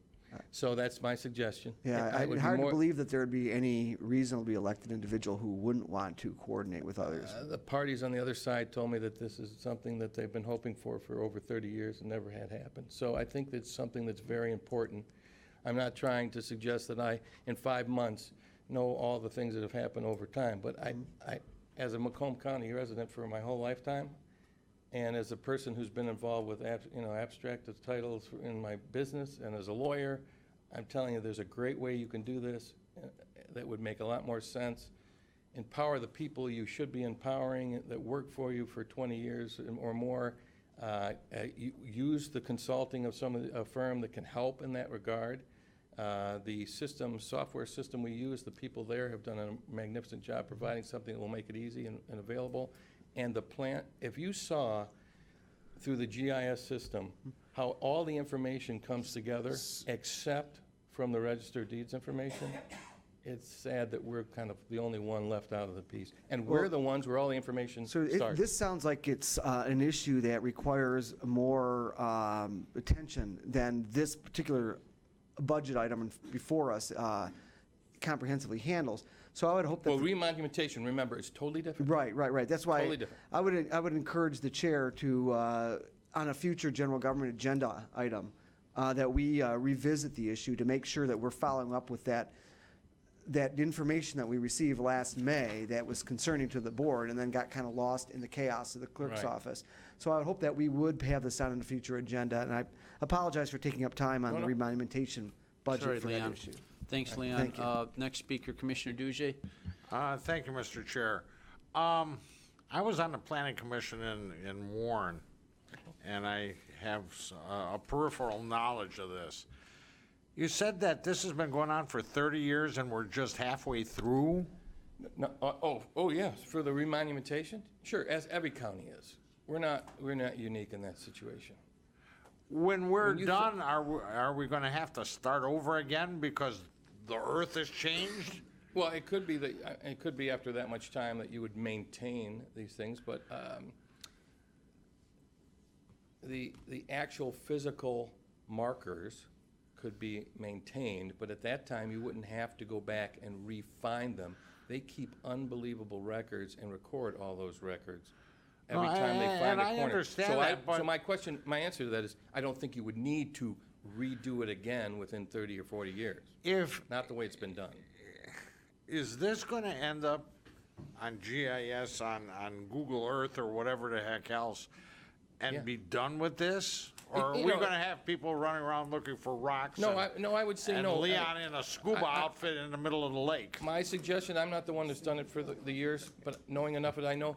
So that's my suggestion. Yeah, It would be hard to more- believe that there would be any reasonably elected individual who wouldn't want to coordinate with others. The parties on the other side told me that this is something that they've been hoping for over 30 years and never had happen. So I think that's something that's very important. I'm not trying to suggest that I, in 5 months, know all the things that have happened over time, but I, as a Macomb County resident for my whole lifetime, and as a person who's been involved with abstract titles in my business and as a lawyer, I'm telling you, there's a great way you can do this that would make a lot more sense. Empower the people you should be empowering that work for you for 20 years or more. Use the consulting of a firm that can help in that regard. The software system we use, the people there have done a magnificent job providing something that will make it easy and available. And the plant, if you saw through the GIS system how all the information comes together except from the Register of Deeds information, it's sad that we're kind of the only one left out of the piece. And we're the ones where all the information starts. This sounds like it's an issue that requires more attention than this particular budget item before us comprehensively handles. So I would hope that... Well, remonumentation, remember, is totally different. Right. That's why Totally different. I would encourage the chair to, on a future general government agenda item, that we revisit the issue to make sure that we're following up with that information that we received last May that was concerning to the board and then got kind of lost in the chaos of the clerk's Right. office. So I would hope that we would have this on a future agenda, and I apologize for taking up time on the remonumentation budget Sorry, for Leon. that issue. Thanks, Leon. Thank you. Next speaker, Commissioner Duje. Thank you, Mr. Chair. I was on the Planning Commission in Warren, and I have a peripheral knowledge of this. You said that this has been going on for 30 years and we're just halfway through? No, yes, for the remonumentation? Sure, as every county is. We're not unique in that situation. When we're done, are we going to have to start over again because the earth has changed? Well, it could be after that much time that you would maintain these things, but the actual physical markers could be maintained, but at that time you wouldn't have to go back and refine them. They keep unbelievable records and record all those records every time they find a corner. I understand that, but... So my answer to that is, I don't think you would need to redo it again within 30 or 40 years. Not the way it's been done. Is this going to end up on GIS, on Google Earth or whatever the heck else, and be done with this? Or are we going to have people running around looking for rocks? I would say no. And Leon in a scuba outfit in the middle of the lake. My suggestion, I'm not the one that's done it for the years, but knowing enough that I know,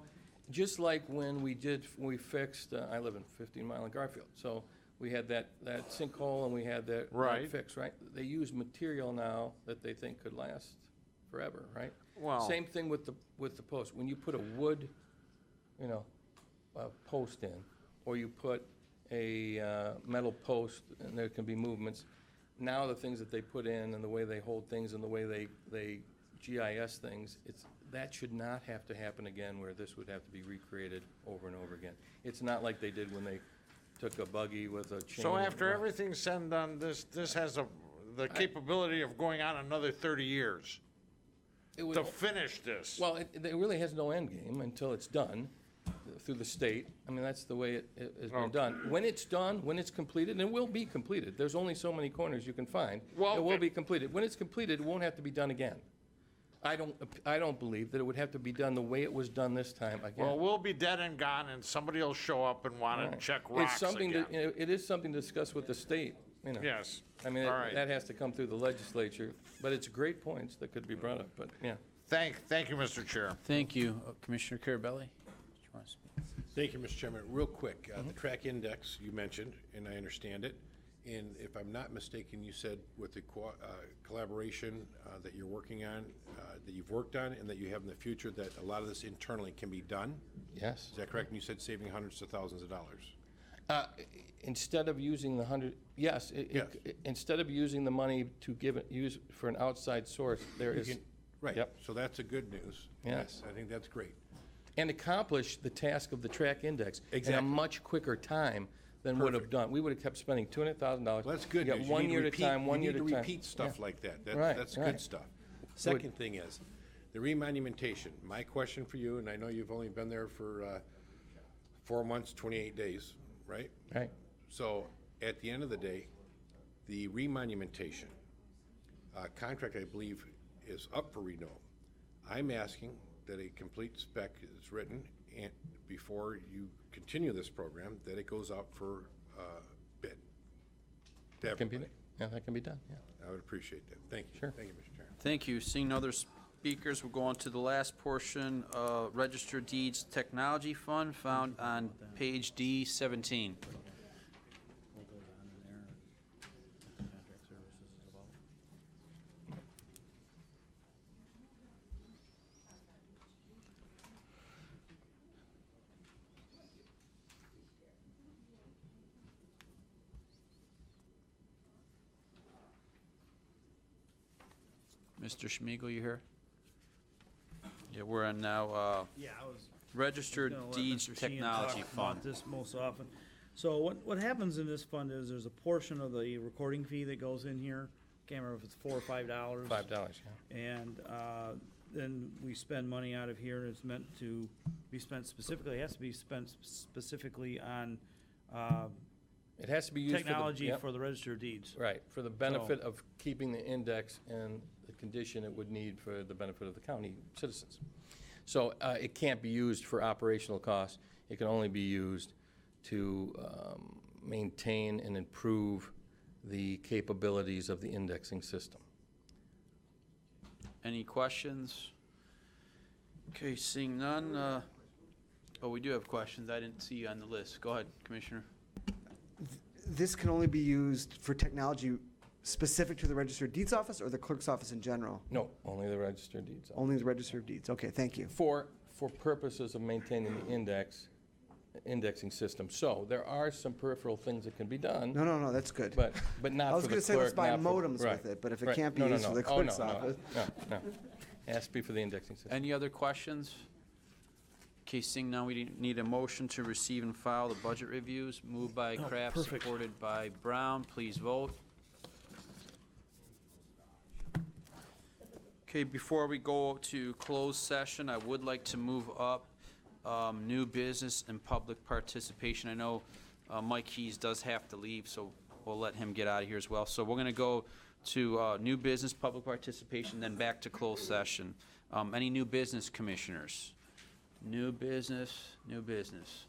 just like when we fixed, I live in 15 Mile in Garfield, so we had that sinkhole and we had that fix, right? They use material now that they think could last forever, right? Well, same thing with the post. When you put a wood, post in, or you put a metal post, and there can be movements. Now the things that they put in and the way they hold things and the way they GIS things, that should not have to happen again where this would have to be recreated over and over again. It's not like they did when they took a buggy with a chain. So after everything's said and done, this has the capability of going on another 30 years to finish this. Well, it really has no end game until it's done through the state. I mean, that's the way it has been done. When it's done, when it's completed, and it will be completed. There's only so many corners you can find. It will be completed. When it's completed, it won't have to be done again. I don't believe that it would have to be done the way it was done this time again. Well, we'll be dead and gone, and somebody will show up and want to check rocks again. It is something to discuss with the state. Yes. I mean, All right. that has to come through the legislature. But it's great points that could be brought up. But yeah. Thank you, Mr. Chair. Thank you. Commissioner Carabelli? Thank you, Mr. Chairman. Real quick, the track index you mentioned, and I understand it. And if I'm not mistaken, you said with the collaboration that you're working on, that you've worked on, and that you have in the future, that a lot of this internally can be done? Yes. Is that correct? And you said saving hundreds of thousands of dollars. Instead of using instead of using the money to use for an outside source, there is Right. Yep. So that's a good news. Yes. I think that's great. And accomplish the task of the track index in a Exactly. much quicker time than would have Perfect. done. We would have kept spending $200,000. Well, that's good You got news. You one need to year at a repeat- time, one year at a You time. need to repeat stuff Yeah. like that. Right, That's right. good stuff. Second thing is, the remonumentation. My question for you, and I know you've only been there for 4 months, 28 days, right? Right. So at the end of the day, the remonumentation contract, I believe, is up for renewal. I'm asking that a complete spec is written and before you continue this program, that it goes out for bid. to Can be, everybody. yeah, that can be done, yeah. I would appreciate that. Thank you. Sure. Thank you, Mr. Chairman. Thank you. Seeing no other speakers, we'll go on to the last portion, Register Deeds Technology Fund, found on page D17. Mr. Schmiegel, you here? Yeah, we're on now, Yeah, I was Registered gonna let Deeds Mr. Sheehan Technology talk Fund. about this most often. So what happens in this fund is there's a portion of the recording fee that goes in here. Can't remember if it's $4 or $5. $5, yeah. And then we spend money out of here, and it's meant to be spent specifically, it has to be spent specifically on It has to be used for the. technology yep. for the Register of Deeds. Right, for the benefit of keeping the index and the condition it would need for the benefit of the county citizens. So it can't be used for operational costs. It can only be used to maintain and improve the capabilities of the indexing system. Any questions? Okay, seeing none, oh, we do have questions. I didn't see you on the list. Go ahead, Commissioner. This can only be used for technology specific to the Register of Deeds office or the clerk's office in general? No, only the Register of Deeds. Only the Register of Deeds. Okay, thank you. For purposes of maintaining the indexing system. So there are some peripheral things that can be done. No, that's good. But not I was for the going to say let's clerk, buy not for- modems right, with it, but if it right. can't be No, used for the Oh, clerk's no, office. No. It has to be for the indexing system. Any other questions? Okay, seeing none, we need a motion to receive and file the budget reviews. Moved by Kraft, perfect. supported by Brown. Please vote. Okay, before we go to closed session, I would like to move up new business and public participation. I know Mike Keys does have to leave, so we'll let him get out of here as well. So we're going to go to new business, public participation, then back to closed session. Any new business, commissioners? New business, new business.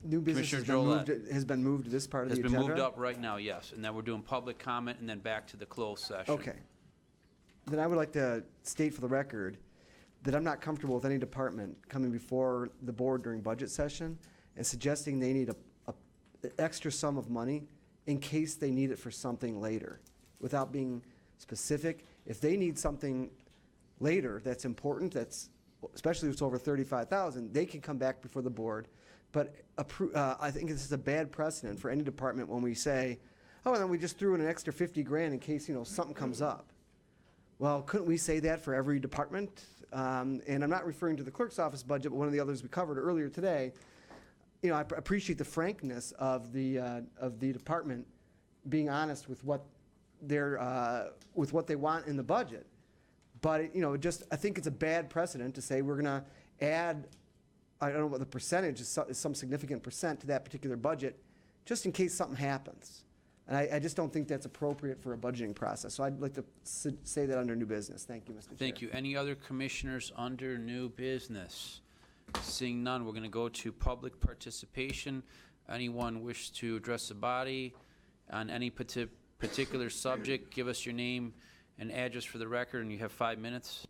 New business Commissioner has been moved to this part of Has the been agenda? moved up right now, yes. And then we're doing public comment and then back to the closed session. Okay. Then I would like to state for the record that I'm not comfortable with any department coming before the board during budget session and suggesting they need a extra sum of money in case they need it for something later, without being specific. If they need something later that's important, that's, especially if it's over $35,000, they can come back before the board. But I think this is a bad precedent for any department when we say, oh, and then we just threw in an extra 50 grand in case, something comes up. Well, couldn't we say that for every department? And I'm not referring to the clerk's office budget, but one of the others we covered earlier today. I appreciate the frankness of the department being honest with what with what they want in the budget. But I think it's a bad precedent to say we're going to add, I don't know what the percentage is, some significant percent to that particular budget, just in case something happens. And I just don't think that's appropriate for a budgeting process. So I'd like to say that under new business. Thank you, Mr. Chair. Thank you. Any other commissioners under new business? Seeing none, we're going to go to public participation. Anyone wish to address the body on any particular subject? Give us your name and address for the record, and you have 5 minutes.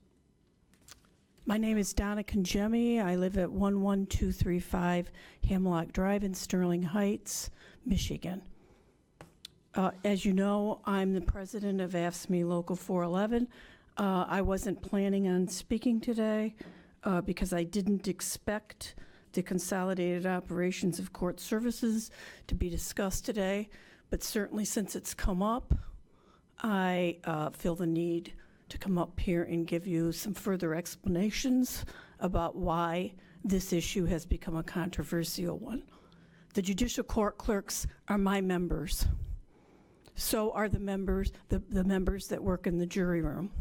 My name is Donna Congemi. I live at 11235 Hemlock Drive in Sterling Heights, Michigan. As you know, I'm the president of AFSCME Local 411. I wasn't planning on speaking today because I didn't expect the consolidated operations of court services to be discussed today, but certainly since it's come up, I feel the need to come up here and give you some further explanations about why this issue has become a controversial one. The judicial court clerks are my members. So are the members that work in the jury room.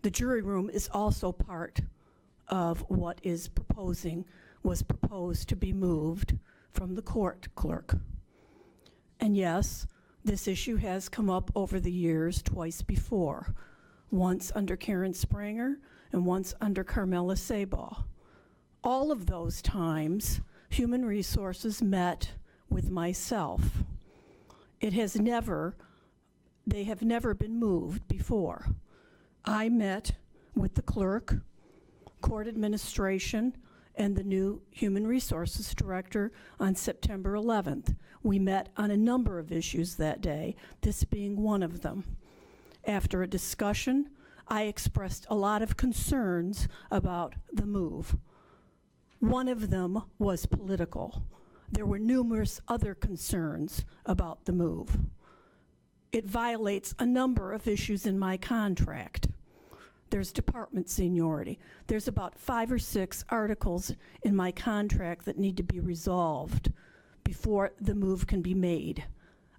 The jury room is also part of what was proposed to be moved from the court clerk. And yes, this issue has come up over the years twice before, once under Karen Spranger and once under Carmela Sabaugh. All of those times, Human Resources met with myself. They have never been moved before. I met with the clerk, court administration, and the new Human Resources Director on September 11th. We met on a number of issues that day, this being one of them. After a discussion, I expressed a lot of concerns about the move. One of them was political. There were numerous other concerns about the move. It violates a number of issues in my contract. There's department seniority. There's about 5 or 6 articles in my contract that need to be resolved before the move can be made.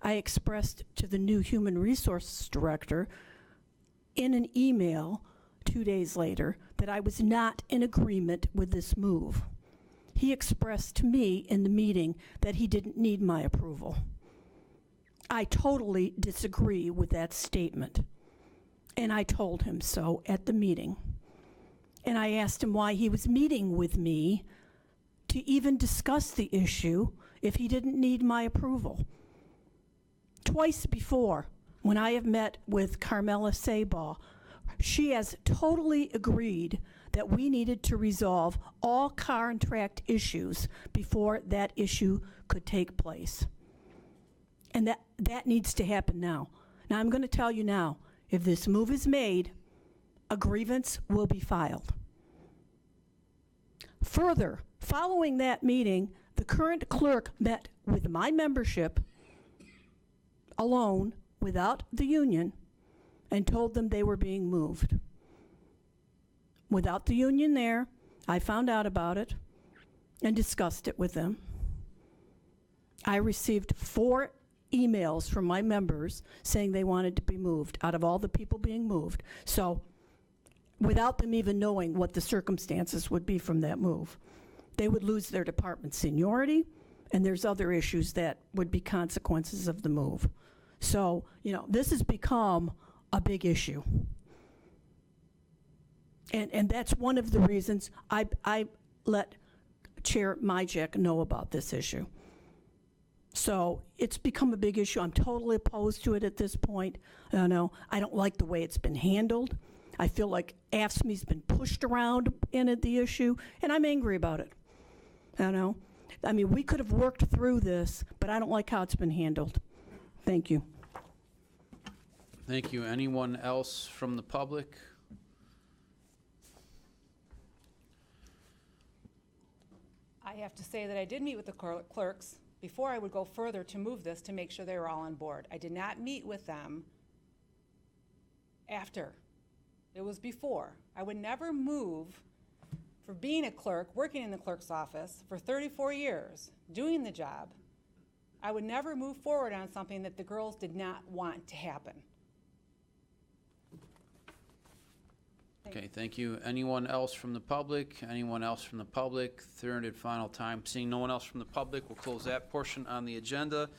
I expressed to the new Human Resources Director in an email 2 days later that I was not in agreement with this move. He expressed to me in the meeting that he didn't need my approval. I totally disagree with that statement, and I told him so at the meeting. And I asked him why he was meeting with me to even discuss the issue if he didn't need my approval. Twice before, when I have met with Carmela Sabaugh, she has totally agreed that we needed to resolve all contract issues before that issue could take place. And that needs to happen now. Now, I'm going to tell you now, if this move is made, a grievance will be filed. Further, following that meeting, the current clerk met with my membership alone, without the union, and told them they were being moved. Without the union there, I found out about it and discussed it with them. I received 4 emails from my members saying they wanted to be moved out of all the people being moved. So without them even knowing what the circumstances would be from that move, they would lose their department seniority, and there's other issues that would be consequences of the move. So, this has become a big issue. And that's one of the reasons I let Chair Myjack know about this issue. So it's become a big issue. I'm totally opposed to it at this point. I don't like the way it's been handled. I feel like AFSCME's been pushed around in the issue, and I'm angry about it. We could have worked through this, but I don't like how it's been handled. Thank you. Thank you. Anyone else from the public? I have to say that I did meet with the clerks before I would go further to move this to make sure they were all on board. I did not meet with them after. It was before. I would never move for being a clerk, working in the clerk's office for 34 years, doing the job. I would never move forward on something that the girls did not want to happen. Okay, thank you. Anyone else from the public? Anyone else from the public? Third and final time. Seeing no one else from the public, we'll close that portion on the agenda.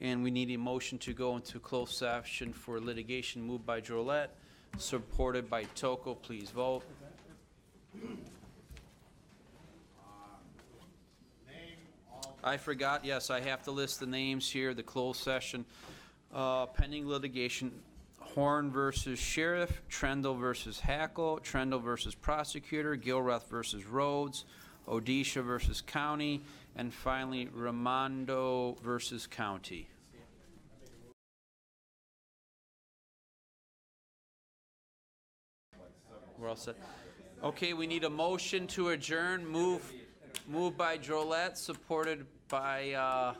And we need a motion to go into closed session for litigation moved by Drollet, supported by Toko. Please vote. I forgot, yes, I have to list the names here, the closed session. Pending litigation. Horn versus Sheriff, Trendle versus Hackle, Trendle versus Prosecutor, Gilrath versus Rhodes, Odisha versus County, and finally Raimondo versus County. We're all set. Okay, we need a motion to adjourn. Moved by Drollet, supported by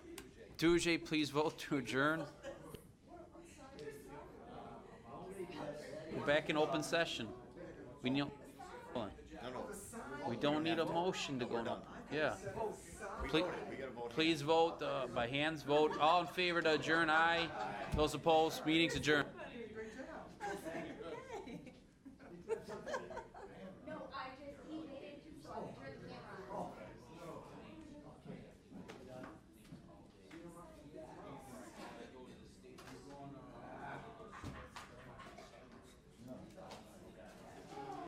Duje. Please vote to adjourn. back in open session. We need, hold on. We don't need a motion to go in. Yeah. Please vote by hands. Vote. All in favor to adjourn, aye. Those opposed, meeting's adjourned.